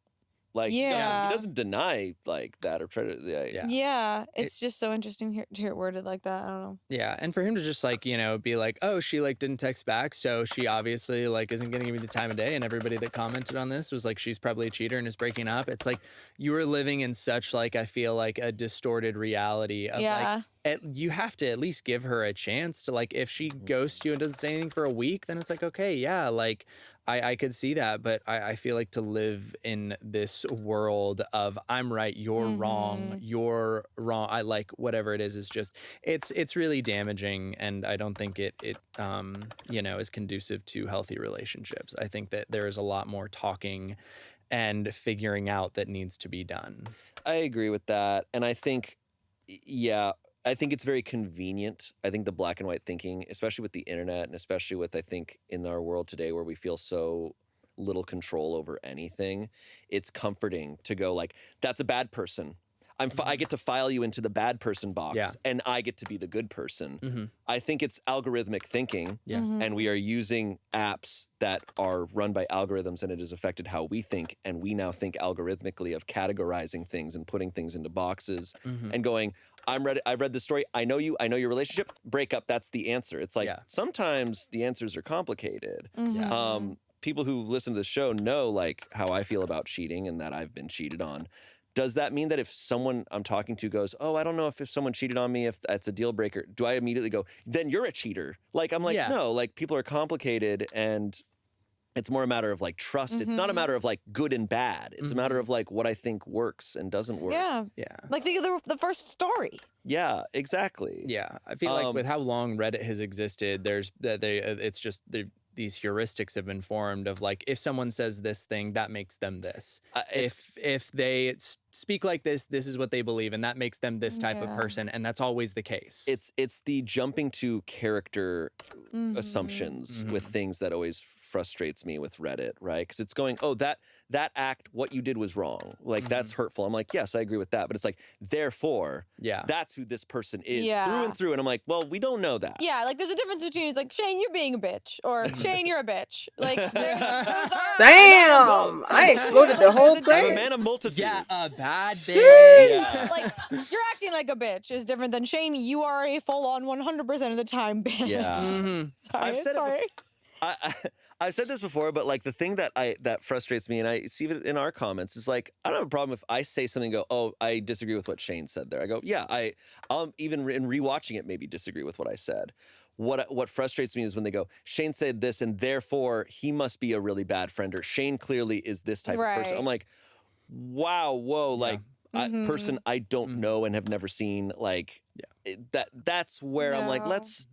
Like Yeah. he doesn't deny like that or try to. Yeah. Yeah, it's just so interesting to hear it worded like that. I don't know. Yeah, and for him to just like, you know, be like, oh, she like didn't text back, so she obviously like isn't gonna give me the time of day, and everybody that commented on this was like, she's probably a cheater and is breaking up. It's like you were living in such like, I feel like a distorted reality of Yeah. like you have to at least give her a chance to like, if she ghosts you and doesn't say anything for a week, then it's like, okay, yeah, like I could see that, but I feel like to live in this world of I'm right, you're wrong, you're wrong, I like whatever it is just it's really damaging, and I don't think it you know, is conducive to healthy relationships. I think that there is a lot more talking and figuring out that needs to be done. I agree with that, and I think, yeah, I think it's very convenient. I think the black and white thinking, especially with the internet, and especially with I think in our world today where we feel so little control over anything, it's comforting to go like, that's a bad person. I get to file you into the bad person box, and I get to be the good person. I think it's algorithmic thinking, and we are using apps that are run by algorithms, and it has affected how we think, and we now think algorithmically of categorizing things and putting things into boxes and going, I've read this story, I know you, I know your relationship, break up, that's the answer. It's like, sometimes the answers are complicated. People who listen to the show know like how I feel about cheating and that I've been cheated on. Does that mean that if someone I'm talking to goes, oh, I don't know if someone cheated on me, if that's a deal breaker, do I immediately go, then you're a cheater? Like, I'm like, no, like people are complicated, and it's more a matter of like trust. It's not a matter of like good and bad. It's a matter of like what I think works and doesn't work. Yeah. Like the first story. Yeah, exactly. Yeah, I feel like with how long Reddit has existed, it's just these heuristics have been formed of like, if someone says this thing, that makes them this. If they speak like this is what they believe, and that makes them this type of person, and that's always the case. It's the jumping to character assumptions with things that always frustrates me with Reddit, right? Because it's going, oh, that act, what you did was wrong. Like, that's hurtful. I'm like, yes, I agree with that. But it's like, therefore, that's who this person is through and through. And I'm like, well, we don't know that. Yeah, like there's a difference between it's like, Shane, you're being a bitch, or Shane, you're a bitch. Like, damn, I exploded the whole place. I'm a man of multitude. Yeah, a bad bitch. Like, you're acting like a bitch is different than Shane, you are a full-on 100% of the time bitch. Yeah. Sorry. I've said this before, but like the thing that frustrates me, and I see it in our comments, is like, I don't have a problem if I say something and go, oh, I disagree with what Shane said there. I go, yeah, I'll even in rewatching it maybe disagree with what I said. What frustrates me is when they go, Shane said this, and therefore he must be a really bad friend, or Shane clearly is this type of person. I'm like, wow, whoa, like person I don't know and have never seen. Like that's where I'm like, let's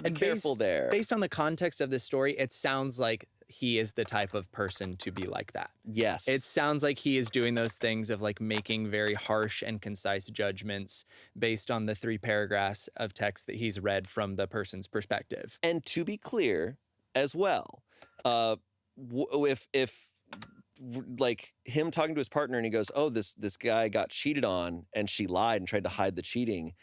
be careful there. Based on the context of this story, it sounds like he is the type of person to be like that. Yes. It sounds like he is doing those things of like making very harsh and concise judgments based on the 3 paragraphs of text that he's read from the person's perspective. And to be clear as well, if like him talking to his partner and he goes, oh, this guy got cheated on and she lied and tried to hide the cheating,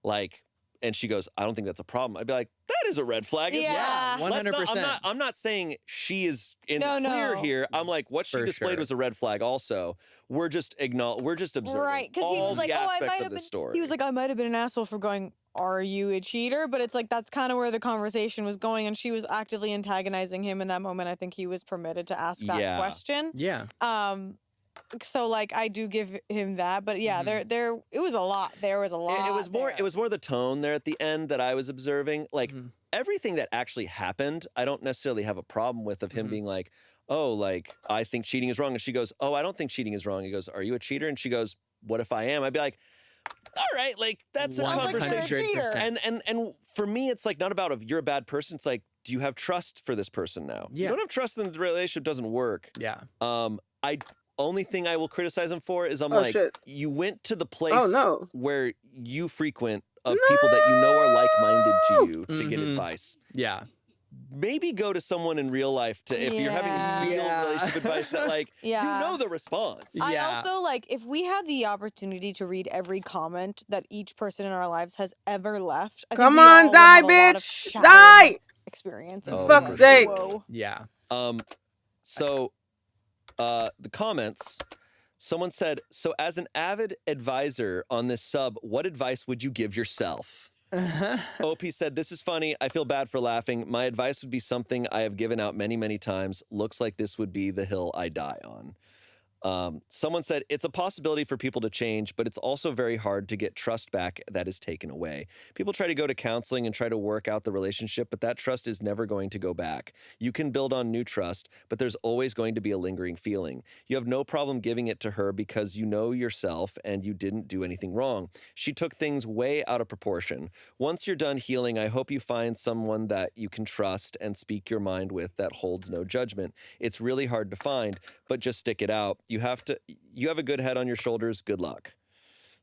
like, and she goes, I don't think that's a problem. I'd be like, that is a red flag. Yeah, 100%. I'm not saying she is in the clear here. I'm like, what she displayed was a red flag. Also, we're just observing, right? Because he was like, oh, I might have been. Story. He was like, I might have been an asshole for going, are you a cheater? But it's like that's kind of where the conversation was going, and she was actively antagonizing him in that moment. I think he was permitted to ask that question. Yeah. So like I do give him that, but yeah, there it was a lot. There was a lot. It was more the tone there at the end that I was observing. Like everything that actually happened, I don't necessarily have a problem with of him being like, oh, like I think cheating is wrong, and she goes, oh, I don't think cheating is wrong. He goes, are you a cheater? And she goes, what if I am? I'd be like, all right, like that's a conversation. And for me, it's like not about if you're a bad person. It's like, do you have trust for this person now? Yeah. You don't have trust, then the relationship doesn't work. Yeah. Only thing I will criticize him for is you went to the place where you frequent of people that you know are like-minded to you to get advice. Yeah. Maybe go to someone in real life to if you're having real relationship advice that like you know the response. I also like if we had the opportunity to read every comment that each person in our lives has ever left. I Come think we on, all die, would have a lot of bitch! shattering Die! Experience. For fuck's sake. Whoa. Yeah. So the comments, Someone said, so as an avid advisor on this sub, what advice would you give yourself? OP said, this is funny. I feel bad for laughing. My advice would be something I have given out many, many times. Looks like this would be the hill I die on. Someone said, it's a possibility for people to change, but it's also very hard to get trust back that is taken away. People try to go to counseling and try to work out the relationship, but that trust is never going to go back. You can build on new trust, but there's always going to be a lingering feeling. You have no problem giving it to her because you know yourself and you didn't do anything wrong. She took things way out of proportion. Once you're done healing, I hope you find someone that you can trust and speak your mind with that holds no judgment. It's really hard to find, but just stick it out. You have a good head on your shoulders. Good luck.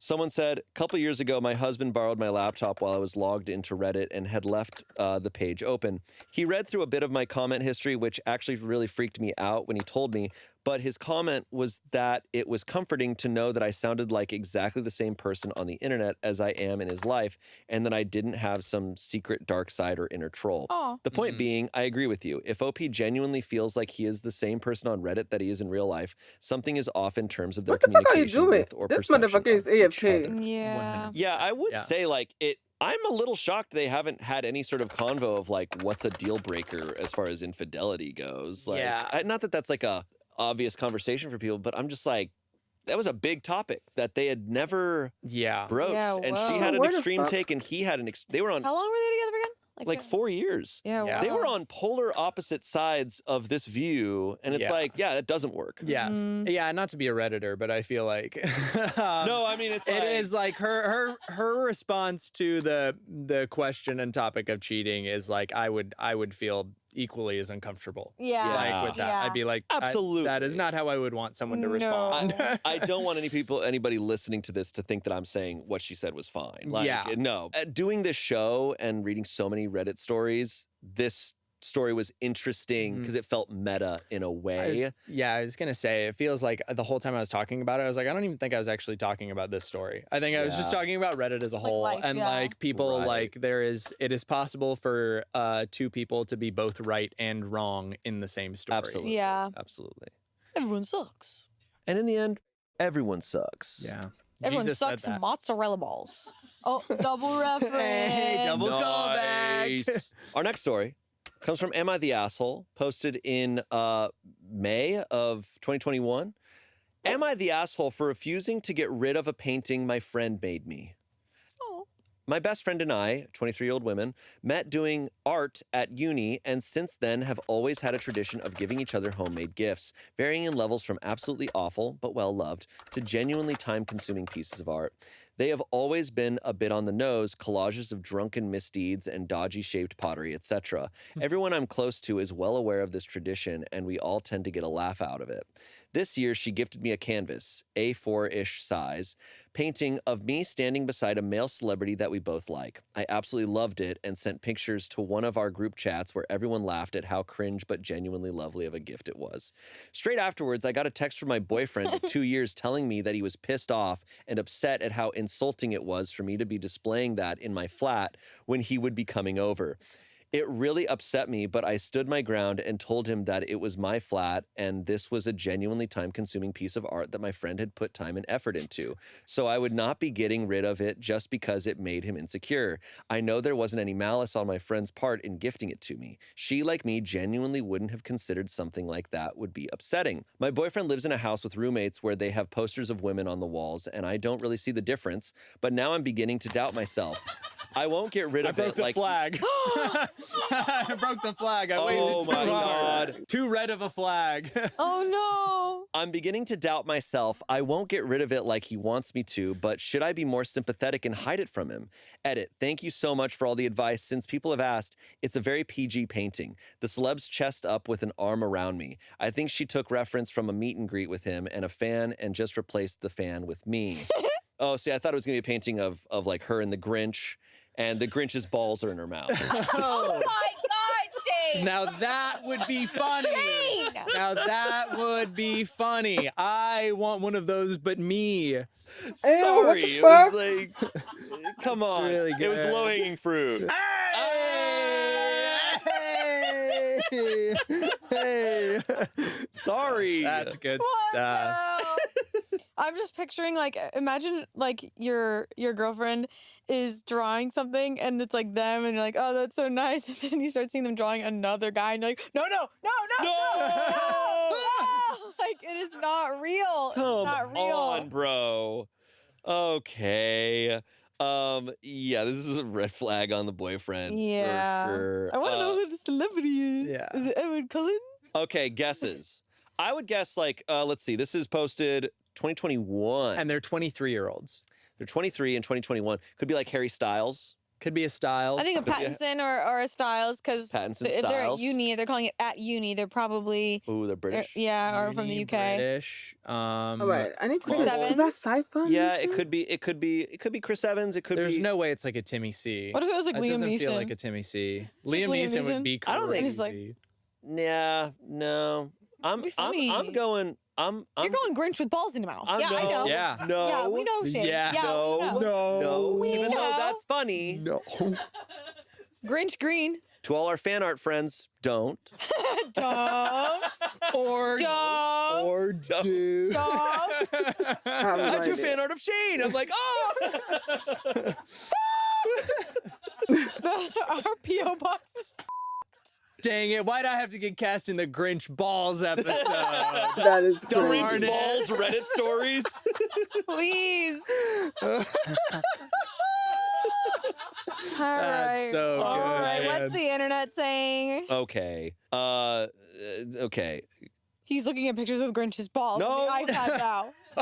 Someone said, a couple years ago, my husband borrowed my laptop while I was logged into Reddit and had left the page open. He read through a bit of my comment history, which actually really freaked me out when he told me, but his comment was that it was comforting to know that I sounded like exactly the same person on the internet as I am in his life, and that I didn't have some secret dark side or inner troll. Aw. The point being, I agree with you. If OP genuinely feels like he is the same person on Reddit that he is in real life, something is off in terms of their What the fuck are you communication doing? with or This perception motherfucker is of each AFK. other. Yeah. Yeah, I would Yeah. say like it. I'm a little shocked they haven't had any sort of convo of like what's a deal breaker as far as infidelity goes. Like, Yeah. not that that's like a obvious conversation for people, but I'm just like, that was a big topic that they had never Yeah. broached, Yeah, and whoa. she had an Where the extreme fuck? take, and he had an. They were on How long were they together again? like 4 years. Yeah, Yeah. They were wow. on polar opposite sides of this view, and it's Yeah. like, yeah, that doesn't work. Yeah. Mm. Yeah, not to be a Redditor, but I feel like No, I mean it's it like, is like her response to the question and topic of cheating is like I would feel equally as uncomfortable. Yeah. Like with that. Yeah. I'd be like Absolutely. that is not how I would want someone to No. respond. I don't want anybody listening to this to think that I'm saying what she said was fine. Like, Yeah. no. Doing this show and reading so many Reddit stories, this story was interesting because it felt meta in a way. I was gonna say, it feels like the whole time I was talking about it, I was like, I don't even think I was actually talking about this story. I think I was just Yeah. talking about Reddit as a whole, life, and yeah. like people, Right. like it is possible for two people to be both right and wrong in the same story. Absolutely. Yeah. Absolutely. Everyone sucks. And in the end, everyone sucks. Yeah. Everyone Jesus said sucks that. mozzarella balls. Oh, double reference. Hey, double callback. Nice. Our next story comes from Am I the Asshole? Posted in May of 2021. Am I the asshole for refusing to get rid of a painting my friend made me? Oh. My best friend and I, 23-year-old women, met doing art at uni and since then have always had a tradition of giving each other homemade gifts, varying in levels from absolutely awful but well-loved to genuinely time-consuming pieces of art. They have always been a bit on the nose, collages of drunken misdeeds and dodgy-shaped pottery, etc. Everyone I'm close to is well aware of this tradition, and we all tend to get a laugh out of it. This year, she gifted me a canvas, A4-ish size, painting of me standing beside a male celebrity that we both like. I absolutely loved it and sent pictures to one of our group chats where everyone laughed at how cringe but genuinely lovely of a gift it was. Straight afterwards, I got a text from my boyfriend of 2 years telling me that he was pissed off and upset at how insulting it was for me to be displaying that in my flat when he would be coming over. It really upset me, but I stood my ground and told him that it was my flat and this was a genuinely time-consuming piece of art that my friend had put time and effort into. So I would not be getting rid of it just because it made him insecure. I know there wasn't any malice on my friend's part in gifting it to me. She, like me, genuinely wouldn't have considered something like that would be upsetting. My boyfriend lives in a house with roommates where they have posters of women on the walls, and I don't really see the difference, but now I'm beginning to doubt myself. I won't get rid I of broke it the like flag. I broke the flag. I waited Oh too my hard. God. Too red of a flag. Oh I'm beginning to doubt myself. I won't get rid of it like he wants me to, but should I be more sympathetic and hide it from him? Edit. Thank you so much for all the advice. Since people have asked, it's a very PG painting. The celeb's chest up with an arm around me. I think she took reference from a meet and greet with him and a fan and just replaced the fan with me. Oh, see, I thought it was going to be a painting of like her and the Grinch, and the Grinch's balls are in her mouth. my God, Shane. Now that would be funny. Shane! Now that would be funny. I want one of those, but me. Sorry, the it fuck? was like, come on. really It was good. low-hanging fruit. Hey! Sorry. That's good What stuff. the hell? I'm just picturing like imagine like your girlfriend is drawing something and it's like them and you're like, oh, that's so nice. And then you start seeing them drawing another guy and you're like, no. Like it is not real. It's Come not real. on, bro. Okay. Yeah, this is a red flag on the boyfriend. Yeah. For sure. I want to know who the celebrity is. yeah. Is it Edward Cullen? Okay, guesses. I would guess like let's see. This is posted 2021. And they're 23-year-olds. They're 23 and 2021. Could be like Harry Styles. Could be a Styles. I think a Could be a- Pattinson or a Styles because Pattinson, if they're at Styles. uni, they're calling it at uni. They're probably Ooh, they're British. or from the Uni, UK. British. All right, I need to Chris figure out, is that Evans? sci-fi? Yeah, it could be Chris Evans. It could There's be. no way it's like a Timmy C. What if it was like That Liam doesn't Neeson? feel like a Timmy C. Just Liam Liam Neeson Neeson? would be I don't think- He's like- crazy. Yeah, no. I'm be I'm funny. going. I'm You're going Grinch with balls in your mouth. I'm Yeah, I no, know. Yeah. No. Yeah, we know shit. Yeah. Yeah, No. we know. No. We Even though know. that's funny. No. Grinch green. To all our fan art friends, don't. Don't. Or Don't. or Don't. do. Don't. I drew fan art of Shane. I'm like, oh. Our P.O. box is Dang it! Why'd I have to get cast in the Grinch balls episode? That is Darn crazy. it. Balls Reddit stories. please. All That's right. so All good. right. man. What's the internet saying? Okay. Okay. He's looking at pictures of Grinch's balls No. on the iPad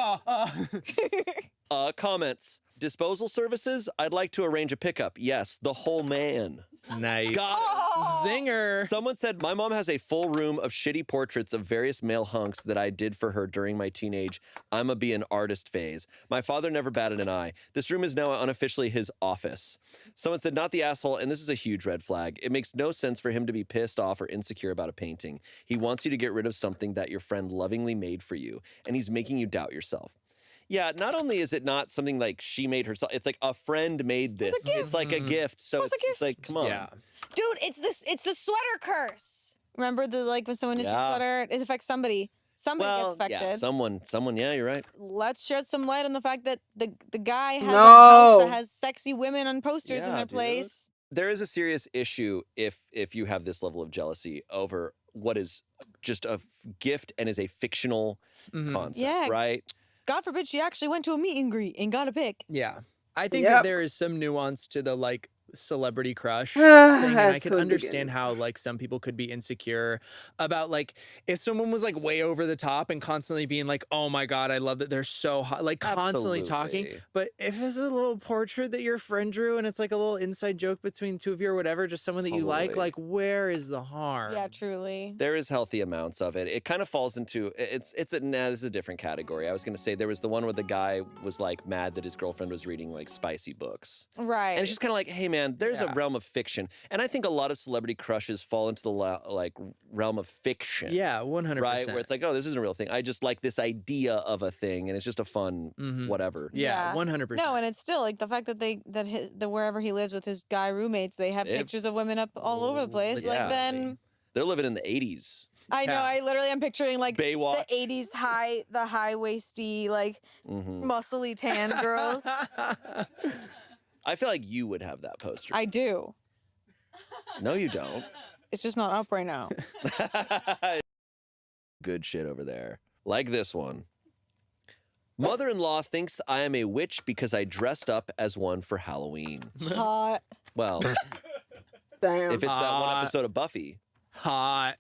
now. Comments. Disposal services. I'd like to arrange a pickup. Yes, the whole man. Nice. Got Oh. Zinger. Someone said my mom has a full room of shitty portraits of various male hunks that I did for her during my teenage I'ma be an artist phase. My father never batted an eye. This room is now unofficially his office. Someone said not the asshole, and this is a huge red flag. It makes no sense for him to be pissed off or insecure about a painting. He wants you to get rid of something that your friend lovingly made for you, and he's making you doubt yourself. Yeah, not only is it not something like she made herself, it's like a friend made this. It's like a gift. So It's a it's like, come on. Yeah. Dude, it's the sweater curse. Remember the like when someone knits your Yeah. sweater, it affects somebody. Somebody gets affected. yeah, someone, yeah, you're right. Let's shed some light on the fact that the guy has a No. house that has sexy women on posters in Yeah, their dude. place. There is a serious issue if you have this level of jealousy over what is just a gift and is a fictional Mhm. concept, Yeah. right? God forbid she actually went to a meet and greet and got a pic. Yeah. I think Yep. that there is some nuance to the like celebrity crush thing. And I That's can what it understand begins. how like some people could be insecure about like if someone was like way over the top and constantly being like, oh my God, I love that they're so hot, like constantly talking. Absolutely. But if it's a little portrait that your friend drew and it's like a little inside joke between two of you or whatever, just someone that you Totally. like where is the harm? Yeah, truly. There is healthy amounts of it. It kind of falls into this is a different category. I was gonna say there was the one where the guy was like mad that his girlfriend was reading like spicy books. Right. And it's just kind of like, hey man, there's a Yeah. realm of fiction, and I think a lot of celebrity crushes fall into the like realm of fiction. Yeah, 100%. Right, where it's like, oh, this isn't a real thing. I just like this idea of a thing, and it's just a fun Mhm. whatever. Yeah, Yeah. 100%. No, and it's still like the fact that the wherever he lives with his guy roommates, they have If- pictures of women up all over the place. Yeah, Like then they're living in the 80s. I know, Yeah. I literally am picturing like Baywatch. the 80s the high waisty, like hmm muscly tan girls. I feel like you would have that poster. I do. No, you don't. It's just not up right now. Good shit over there. Like this one. Mother-in-law thinks I am a witch because I dressed up as one for Halloween. Hot. Well, Damn. if it's that one Hot. episode of Buffy. Hot.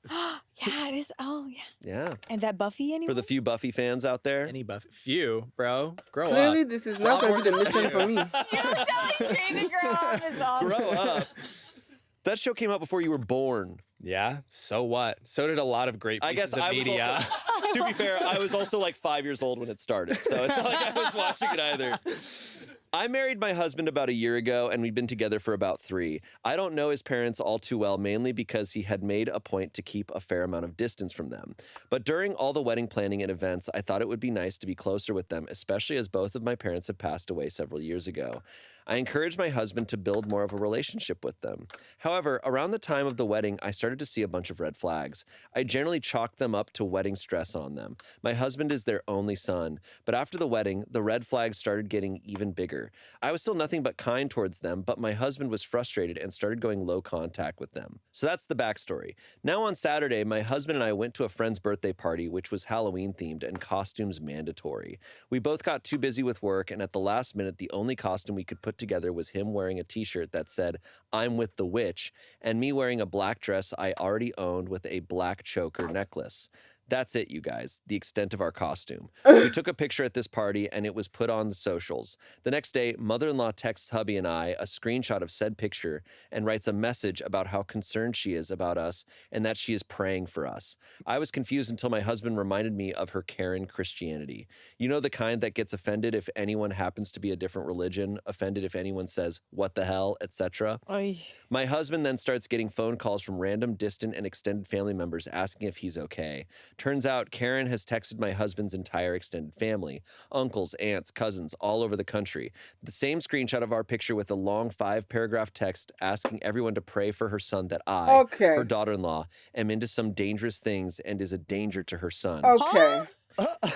Yeah, it is. Oh, yeah. Yeah. And that Buffy anyone? For the few Buffy fans out there. Any buff? Few, bro. Grow Clearly, up. this is not going to be the mission for me. You telling Shane to grow up is awesome. Grow up. That show came out before you were born. Yeah. So what? So did a lot of great I pieces guess of I was media. also, to be fair, I was also like 5 years old when it started. So it's not like I was watching it either. I married my husband about a year ago, and we've been together for about 3. I don't know his parents all too well, mainly because he had made a point to keep a fair amount of distance from them. But during all the wedding planning and events, I thought it would be nice to be closer with them, especially as both of my parents had passed away several years ago. I encouraged my husband to build more of a relationship with them. However, around the time of the wedding, I started to see a bunch of red flags. I generally chalked them up to wedding stress on them. My husband is their only son, but after the wedding, the red flags started getting even bigger. I was still nothing but kind towards them, but my husband was frustrated and started going low contact with them. So that's the backstory. Now on Saturday, my husband and I went to a friend's birthday party, which was Halloween themed and costumes mandatory. We both got too busy with work, and at the last minute, the only costume we could put together was him wearing a t-shirt that said, "I'm with the witch," and me wearing a black dress I already owned with a black choker necklace. That's it, you guys, the extent of our costume. We took a picture at this party and it was put on the socials. The next day, mother-in-law texts hubby and I a screenshot of said picture and writes a message about how concerned she is about us and that she is praying for us. I was confused until my husband reminded me of her Karen Christianity. You know, the kind that gets offended if anyone happens to be a different religion, offended if anyone says, "What the hell," etc. My husband then starts getting phone calls from random distant and extended family members asking if he's okay. Turns out Karen has texted my husband's entire extended family, uncles, aunts, cousins, all over the country. The same screenshot of our picture with a long 5-paragraph text asking everyone to pray for her son that I, her daughter-in-law, am into some dangerous things and is a danger to her son. Okay.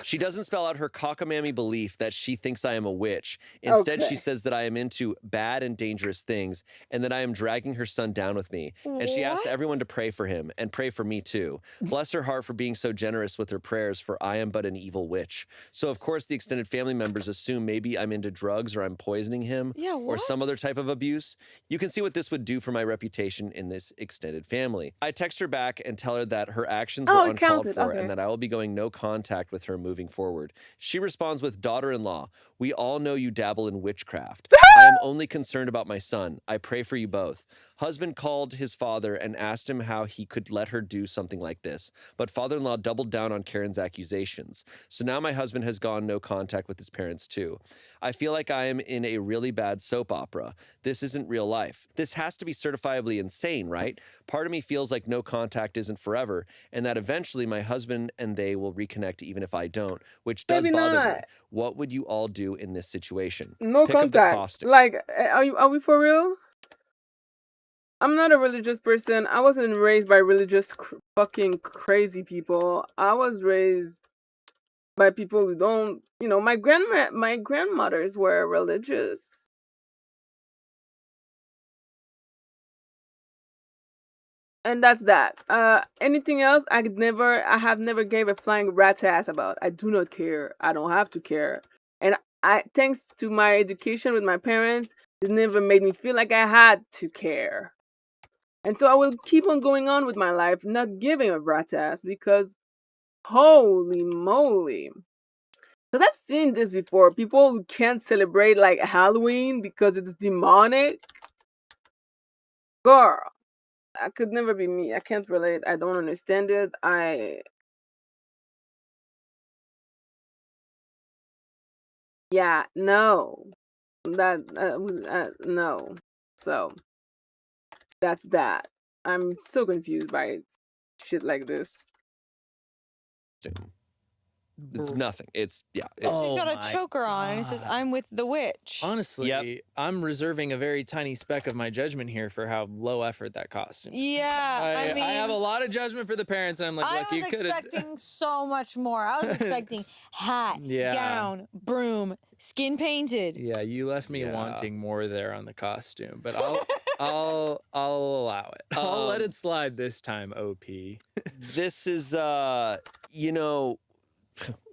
She doesn't spell out her cockamamie belief that she thinks I am a witch. Instead, she says that I am into bad and dangerous things and that I am dragging her son down with me. And she asks everyone to pray for him and pray for me too. Bless her heart for being so generous with her prayers, for I am but an evil witch. So, of course, the extended family members assume maybe I'm into drugs or I'm poisoning him or some other type of abuse. You can see what this would do for my reputation in this extended family. I text her back and tell her that her actions were uncalled for and that I will be going no contact with her moving forward. She responds with, "Daughter-in-law, we all know you dabble in witchcraft. I am only concerned about my son. I pray for you both." Husband called his father and asked him how he could let her do something like this, but father-in-law doubled down on Karen's accusations. So now my husband has gone no contact with his parents too. I feel like I am in a really bad soap opera. This isn't real life. This has to be certifiably insane, right? Part of me feels like no contact isn't forever, and that eventually my husband and they will reconnect even if I don't, which does bother me. What would you all do in this situation? No Pick up the contact. costume. Like, are we for real? I'm not a religious person. I wasn't raised by religious fucking crazy people. I was raised by people who don't, you know, my grandmothers were religious. And that's that. Anything else I have never gave a flying rat's ass about. I do not care. I don't have to care. And thanks to my education with my parents, it never made me feel like I had to care. And so I will keep on going on with my life, not giving a rat's ass, because holy moly. Because I've seen this before. People who can't celebrate like Halloween because it's demonic. Girl, I could never be me. I can't relate. I don't understand it. Yeah, no. No. So, that's that. I'm so confused by shit like this. It's nothing. It's, yeah. She's got a choker on and it says, "I'm with the witch." Honestly, I'm reserving a very tiny speck of my judgment here for how low effort that costume is. Yeah, I mean, I have a lot of judgment for the parents, and I'm like, I look, you was could have. expecting so much more. I was expecting hat, gown, broom, skin painted. Yeah, you left me wanting more there on the costume, but I'll allow it. I'll let it slide this time, OP. This is, you know,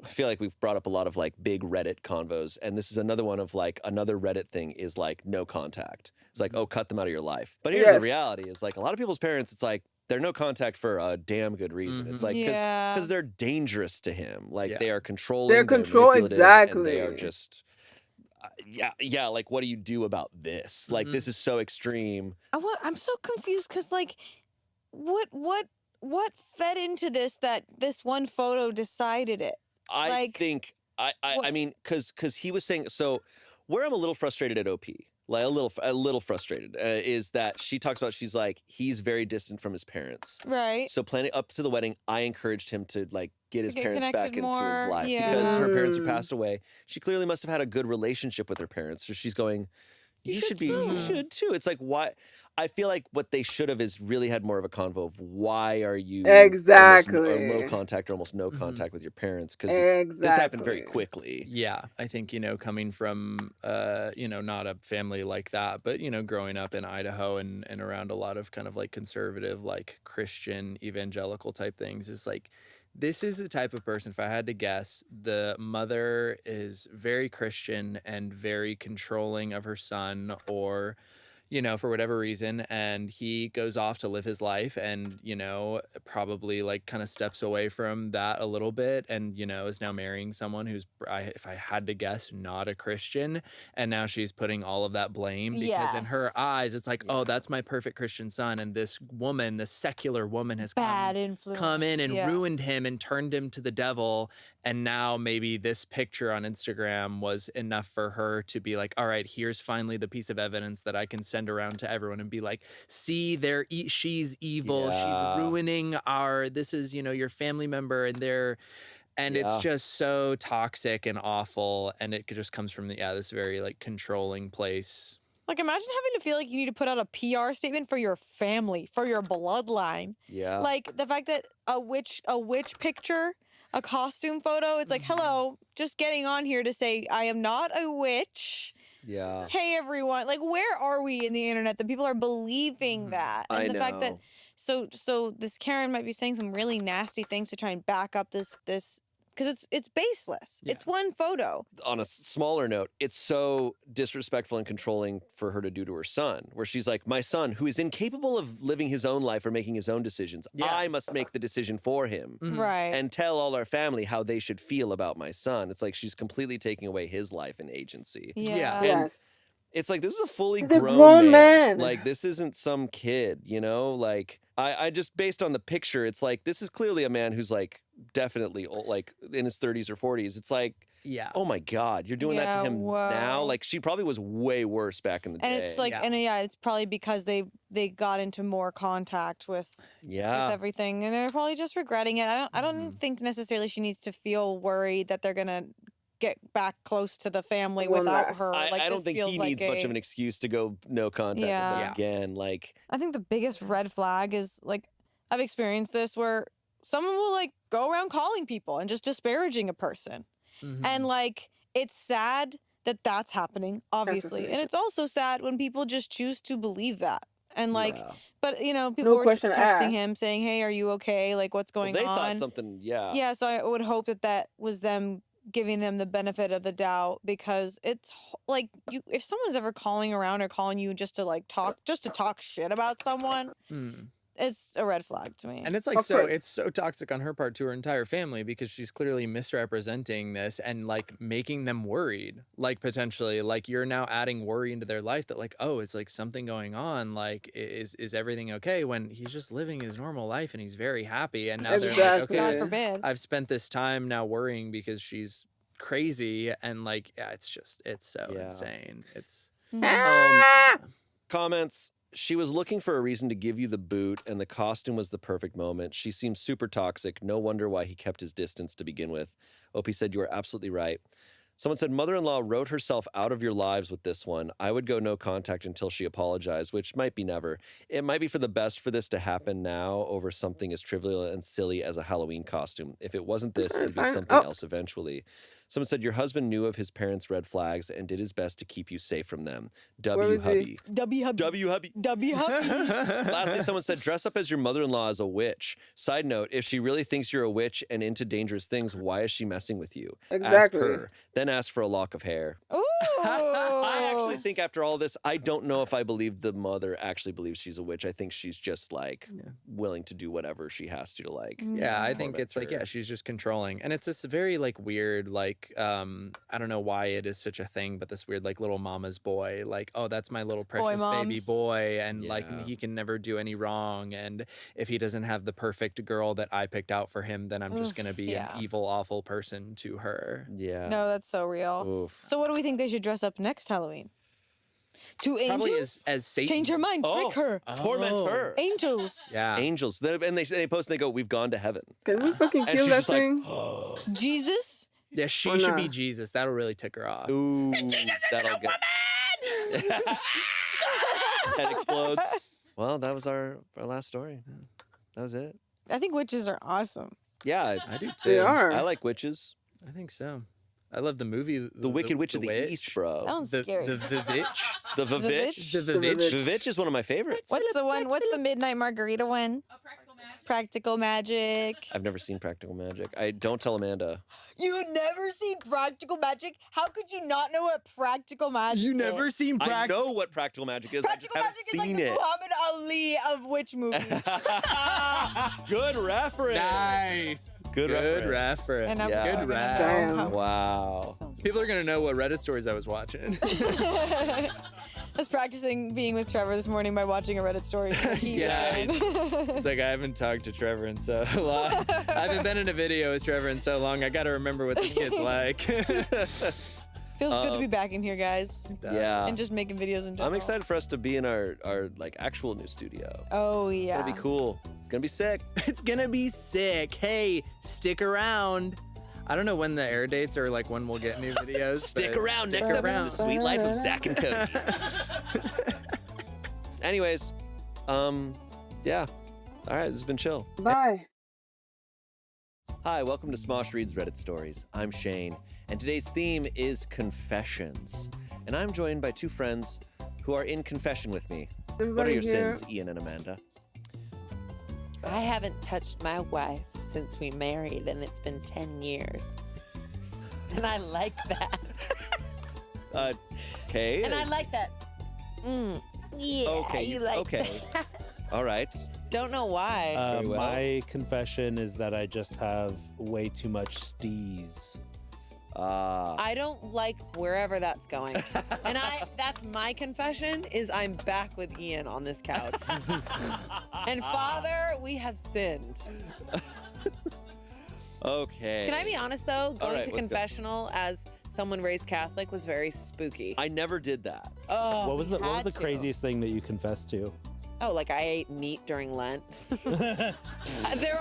I feel like we've brought up a lot of like big Reddit convos, and this is another one of like another Reddit thing is like no contact. It's like, oh, cut them out of your life. But here's the reality: is like a lot of people's parents, it's like they're no contact for a damn good reason. It's like because they're dangerous to him. Like they are controlling. They're exactly. And they are just. Yeah. Like, what do you do about this? Like, this is so extreme. I'm so confused because like, what fed into this that this one photo decided it? I think I mean because he was saying, so where I'm a little frustrated at OP, like a little frustrated is that she talks about, she's like, he's very distant from his parents, right? So planning up to the wedding, I encouraged him to like get his parents back into his life yeah. because her parents are passed away. She clearly must have had a good relationship with her parents, so she's going, You should be. You should too. It's like why. I feel like what they should have is really had more of a convo of why are you Exactly. low contact or almost no contact with your parents because Exactly. this happened very quickly. Yeah, I think, coming from, not a family like that, but, growing up in Idaho and around a lot of kind of like conservative, like Christian evangelical type things is like, this is the type of person, if I had to guess, the mother is very Christian and very controlling of her son or for whatever reason, and he goes off to live his life and, probably like kind of steps away from that a little bit and, is now marrying someone who's, if I had to guess, not a Christian. And now she's putting all of that blame because in her eyes, it's like, oh, that's my perfect Christian son. And this woman, this secular woman has come in and ruined him and turned him to the devil. And now maybe this picture on Instagram was enough for her to be like, all right, here's finally the piece of evidence that I can send around to everyone and be like, see, she's evil. Yeah. She's ruining this is, your family member and it's just so toxic and awful. And it just comes from this very like controlling place. Like, imagine having to feel like you need to put out a PR statement for your family, for your bloodline. Yeah. Like the fact that a witch picture, a costume photo, it's like, hello, just getting on here to say I am not a witch. Yeah. Hey everyone, like where are we in the internet that people are believing that? And the fact that so this Karen might be saying some really nasty things to try and back up this because it's baseless. Yeah. It's one photo. On a smaller note, it's so disrespectful and controlling for her to do to her son, where she's like, my son, who is incapable of living his own life or making his own decisions, I must make the decision for him. Right. And tell all our family how they should feel about my son. It's like she's completely taking away his life and agency. Yeah. And it's like, this is a fully grown man. Like, this isn't some kid, Like, I just, based on the picture, it's like, this is clearly a man who's like, definitely like in his 30s or 40s. It's like, oh my God, you're doing that to him now? Like, she probably was way worse back in the day. And it's like, it's probably because they got into more contact with everything, and they're probably just regretting it. I don't think necessarily she needs to feel worried that they're gonna get back close to the family without her. I don't think he needs much of an excuse to go no contact with them again. Like, I think the biggest red flag is like, I've experienced this where someone will like go around calling people and just disparaging a person. And like, it's sad that that's happening, obviously. And it's also sad when people just choose to believe that. And like, but people were texting him saying, hey, are you okay? Like, what's going on? They thought something, Yeah, so I would hope that was them giving them the benefit of the doubt, because it's like, if someone's ever calling around or calling you just to talk shit about someone, it's a red flag to me. And it's like, it's so toxic on her part to her entire family, because she's clearly misrepresenting this and like making them worried, like potentially like you're now adding worry into their life that like, oh, it's like something going on. Like, is everything okay, when he's just living his normal life and he's very happy. And now they're like, okay, God forbid. I've spent this time now worrying because she's crazy. And like, it's so insane. It's comments. She was looking for a reason to give you the boot, and the costume was the perfect moment. She seemed super toxic. No wonder why he kept his distance to begin with. Opie said, you are absolutely right. Someone said, mother-in-law wrote herself out of your lives with this one. I would go no contact until she apologized, which might be never. It might be for the best for this to happen now over something as trivial and silly as a Halloween costume. If it wasn't this, it'd be something else eventually. Someone said, your husband knew of his parents' red flags and did his best to keep you safe from them. W hubby. W hubby. W hubby. W hubby. Lastly, someone said, dress up as your mother-in-law as a witch. Side note, if she really thinks you're a witch and into dangerous things, why is she messing with you? Exactly. Ask her. Then ask for a lock of hair. Ooh. I actually think after all this, I don't know if I believe the mother actually believes she's a witch. I think she's just like willing to do whatever she has to like. Yeah, I think it's like, she's just controlling. And it's this very like weird, like, I don't know why it is such a thing, but this weird like little mama's boy, like, oh, that's my little precious baby boy, and like he can never do any wrong, and if he doesn't have the perfect girl that I picked out for him, then I'm just gonna be an evil, awful person to her. Yeah. No, that's so real. Oof. So what do we think they should dress up next Halloween? Two angels? Probably as Satan. Change her mind, trick her. Torment her. Angels. Yeah. Angels. And they post and they go, we've gone to heaven. Can we fucking And kill she's that just like, thing? Jesus? Yeah, she Or should not. be Jesus. That'll really tick her off. Ooh, that'll get. Head explodes. Well, that was our last story. That was it. I think witches are awesome. Yeah, I do They too. are. I like witches. I think so. I love the movie The Wicked Witch of the Witch. East, bro. That one's The scary. Vivitch. The Vivitch. The The Vivitch. Vivitch is one of my favorites. What's the one? What's the Midnight Margarita one? Oh, practical magic. Practical Magic. I've never seen Practical Magic. I don't tell Amanda. You never seen Practical Magic? How could you not know what Practical Magic You is? never seen I know what Practical Magic is. Practical I Magic just is like haven't the seen Muhammad Ali of witch movies. it. Good reference. Nice. Good reference. reference. And I'm Yeah. Good gonna rap. know Damn. Wow. People are gonna know what Reddit stories I was watching. I was practicing being with Trevor this morning by watching a Reddit story. Yeah, It's like I haven't talked to Trevor in so long. I haven't been in a video with Trevor in so long. I gotta remember what this kid's like. Feels good to be back in here, guys, Yeah. and just making videos in general. I'm excited for us to be in our like actual new studio. Oh It's yeah. gonna be cool. It's gonna be sick. It's gonna be sick. Hey, stick around. I don't know when the air dates or like when we'll get new videos. Stick but around. stick Next up around. is the sweet life of Zach and Cody. Anyways, yeah. All right, this has been chill. Bye. Hi, welcome to Smosh Reads Reddit Stories. I'm Shane, and today's theme is confessions. And I'm joined by two friends who are in confession with me. What are Everybody your here. sins, Ian and Amanda? I haven't touched my wife since we married, and it's been 10 years. And I like that. Okay. And I like that. Yeah, Okay, you like okay. that. All right. Don't know why. Very well. My confession is that I just have way too much steez. I don't like wherever that's going. And that's my confession is I'm back with Ian on this couch. And Father, we have sinned. Okay. Can I be honest though? Going right, to let's go. confessional as someone raised Catholic was very spooky. I never did that. Oh, What was the had to. craziest thing that you confessed to? Oh, like I ate meat during Lent. They're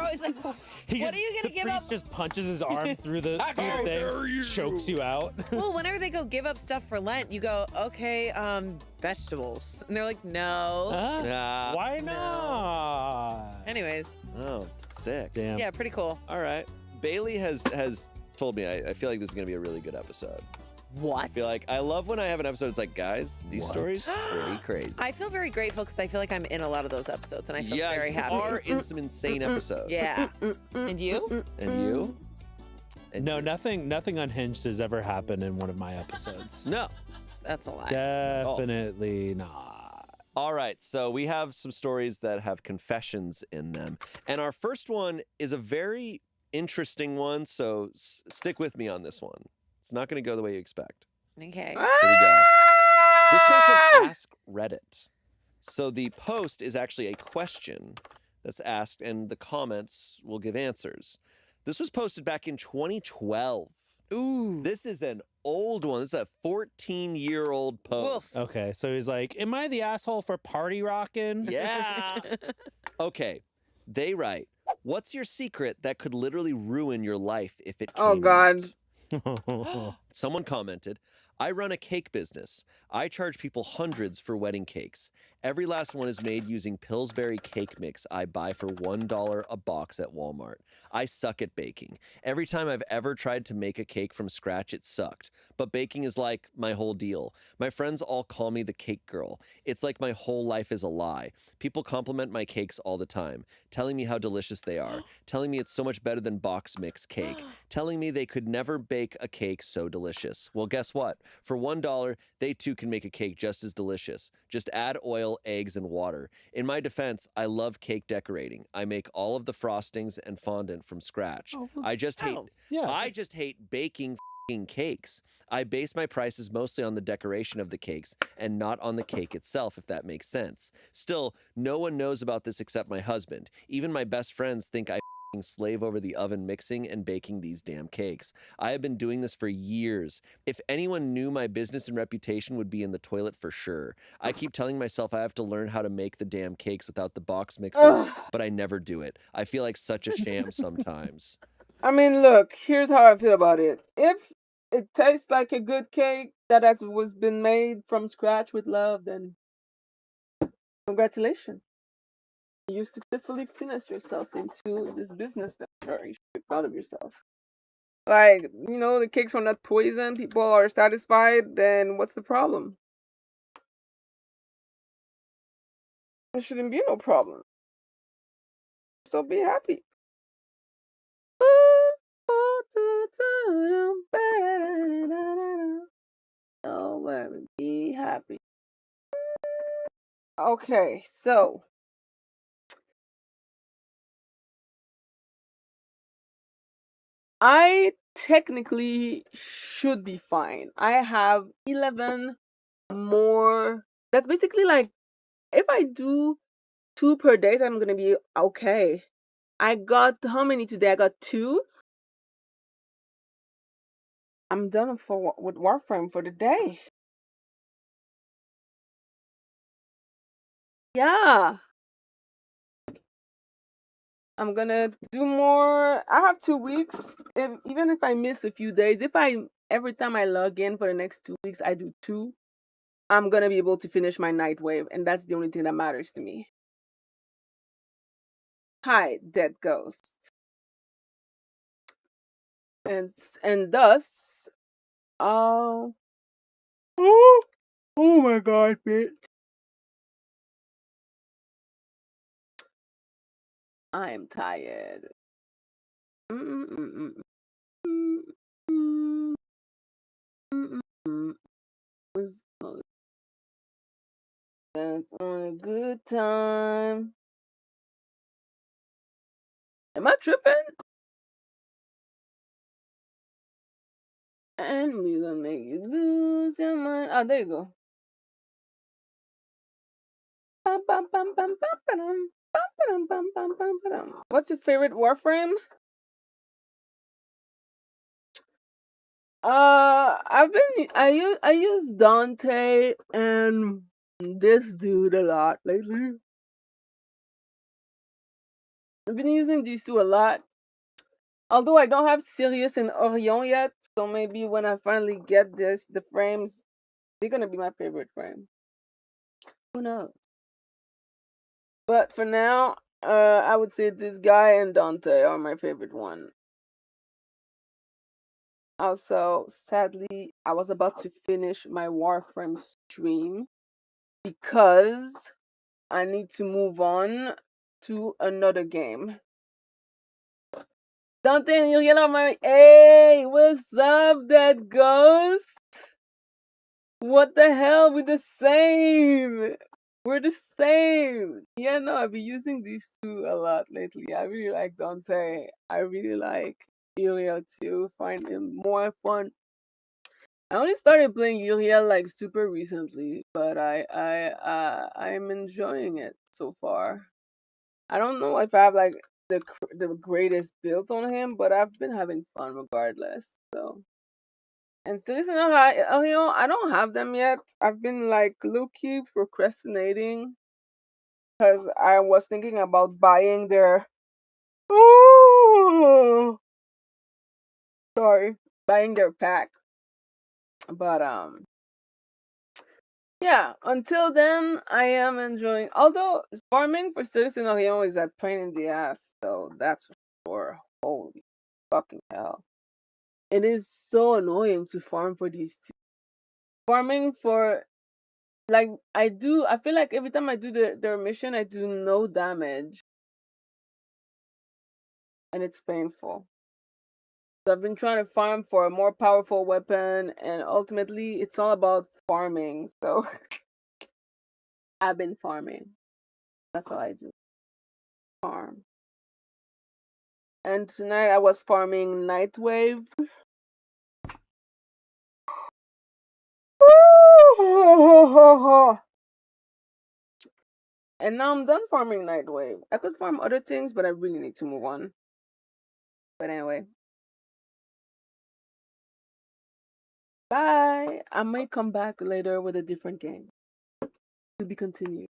always like, what are you gonna give up? The priest just punches his arm through the thing, chokes you out. Well, whenever they go give up stuff for Lent, you go, okay, vegetables. And they're like, no. Nah. Why not? Anyways, Oh, sick. Damn. yeah, pretty cool. All right. Bailey has told me I feel like this is going to be a really good episode. What? I feel like I love when I have an episode. It's like, guys, these stories pretty crazy. I feel very grateful because I feel like I'm in a lot of those episodes and I feel very you happy. are in some insane episodes. Yeah. And you? And you? And No, you? nothing unhinged has ever happened in one of my episodes. No. That's a lie. Definitely not. All right, so we have some stories that have confessions in them. And our first one is a very interesting one, so stick with me on this one. It's not going to go the way you expect. Okay. Here we go. This comes from Ask Reddit. So the post is actually a question that's asked, and the comments will give answers. This was posted back in 2012. Ooh. This is an old one. This is a 14-year-old post. Okay, so he's like, "Am I the asshole for party rocking?" Yeah. Okay. They write, "What's your secret that could literally ruin your life if it came Oh, God. out?" Someone commented, "I run a cake business. I charge people hundreds for wedding cakes. Every last one is made using Pillsbury cake mix I buy for $1 a box at Walmart. I suck at baking. Every time I've ever tried to make a cake from scratch, it sucked. But baking is like my whole deal. My friends all call me the cake girl. It's like my whole life is a lie. People compliment my cakes all the time, telling me how delicious they are, telling me it's so much better than box mix cake, telling me they could never bake a cake so delicious. Well, guess what? For $1, they too can make a cake just as delicious. Just add oil, eggs, and water. In my defense, I love cake decorating. I make all of the frostings and fondant from scratch. I just hate I just hate baking f***ing cakes. I base my prices mostly on the decoration of the cakes and not on the cake itself, if that makes sense. Still, no one knows about this except my husband. Even my best friends think I f***ing slave over the oven mixing and baking these damn cakes. I have been doing this for years. If anyone knew, my business and reputation would be in the toilet for sure. I keep telling myself I have to learn how to make the damn cakes without the box mixes, but I never do it. I feel like such a sham sometimes." I mean, look, here's how I feel about it. If it tastes like a good cake that was been made from scratch with love, then congratulations. You successfully finished yourself into this business venture. You should be proud of yourself. Like, the cakes are not poison, people are satisfied, then what's the problem? There shouldn't be no problem. So be happy. Oh, be happy. Okay, so I technically should be fine. I have 11 more. That's basically like if I do 2 per day, I'm gonna be okay. I got how many today? I got 2. I'm done with Warframe for the day. Yeah. I'm gonna do more. I have 2 weeks. Even if I miss a few days, every time I log in for the next 2 weeks, I do 2. I'm gonna be able to finish my night wave, and that's the only thing that matters to me. Hi, dead ghost. And thus, oh my god, bitch. I am tired. That's on a good time. Am I tripping? And we gonna make you lose your mind. Oh, there you go. What's your favorite Warframe? I use Dante and this dude a lot lately. I've been using these two a lot. Although I don't have Sirius and Orion yet, so maybe when I finally get the frames, they're gonna be my favorite frame. Who knows? But for now, I would say this guy and Dante are my favorite one. Also, sadly, I was about to finish my Warframe stream because I need to move on to another game. Dante and Uriel are my. Hey, what's up, that ghost? What the hell? We're the same. We're the same. Yeah, no, I've been using these two a lot lately. I really like Dante. I really like Uriel too. Find him more fun. I only started playing Uriel like super recently, but I'm enjoying it so far. I don't know if I have like the greatest build on him, but I've been having fun regardless. So, and seriously, I don't have them yet. I've been like low key procrastinating because I was thinking about buying their. Oh, sorry, buying their pack, but yeah, until then, I am enjoying. Although farming for Citizen Orion is a pain in the ass, though that's for sure. Holy fucking hell! It is so annoying to farm for these two. Farming for like I do. I feel like every time I do their mission, I do no damage, and it's painful. So I've been trying to farm for a more powerful weapon, and ultimately, it's all about farming. So I've been farming. That's all I do. Farm. And tonight I was farming Nightwave. And now I'm done farming Nightwave. I could farm other things, but I really need to move on. But anyway. Bye! I might come back later with a different game. To be continued.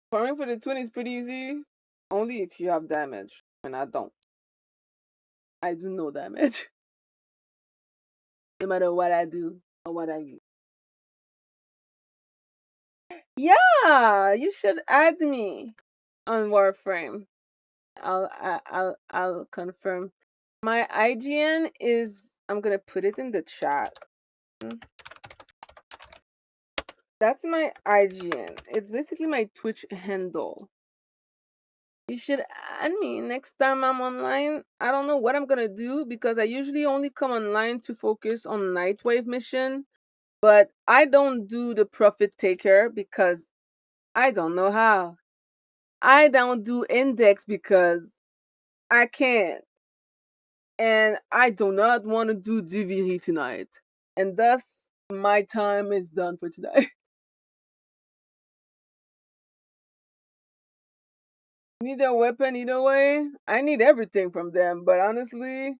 Farming for the twin is pretty easy. Only if you have damage. And I don't. I do no damage. No matter what I do or what I use. Yeah, you should add me on Warframe. I'll confirm. My IGN is, I'm gonna put it in the chat. That's my IGN. It's basically my Twitch handle. You should add me next time I'm online. I don't know what I'm gonna do because I usually only come online to focus on Nightwave mission, but I don't do the Profit Taker because I don't know how. I don't do Index because I can't. And I do not want to do Duviri tonight. And thus, my time is done for today. Need a weapon either way. I need everything from them, but honestly,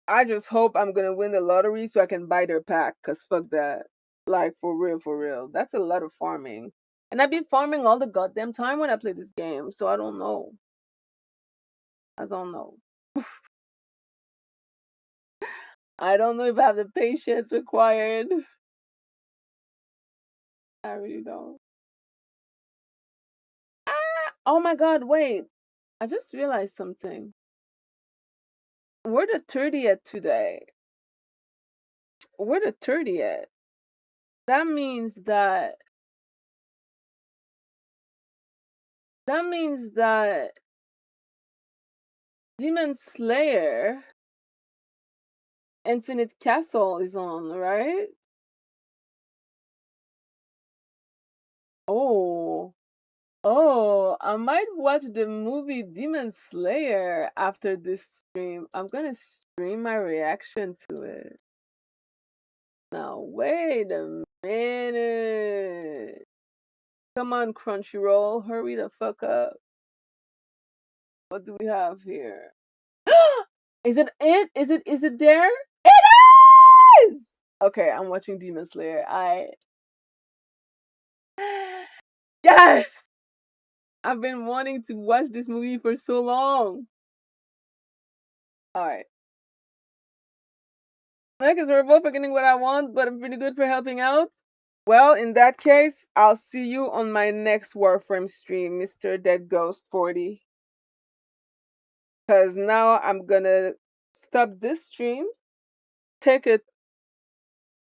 I just hope I'm gonna win the lottery so I can buy their pack, cause fuck that. Like, for real, for real. That's a lot of farming. And I've been farming all the goddamn time when I play this game, so I don't know. I don't know. I don't know if I have the patience required. I really don't. Ah! Oh my god, wait. I just realized something. We're the 30th today. We're the 30th. That means that Demon Slayer Infinite Castle is on, right? Oh. Oh, I might watch the movie Demon Slayer after this stream. I'm gonna stream my reaction to it. Now, wait a minute. Come on, Crunchyroll, hurry the fuck up. What do we have here? Is it it? Is it there? It is! Okay, I'm watching Demon Slayer. Yes! I've been wanting to watch this movie for so long. Alright. Because we're both getting what I want, but I'm pretty good for helping out. Well, in that case, I'll see you on my next Warframe stream, Mr. Dead Ghost 40. Because now I'm gonna stop this stream, take a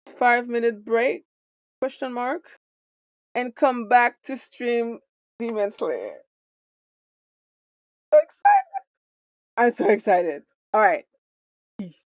5-minute break, question mark, and come back to stream Demon Slayer. So excited. I'm so excited. All right. Peace.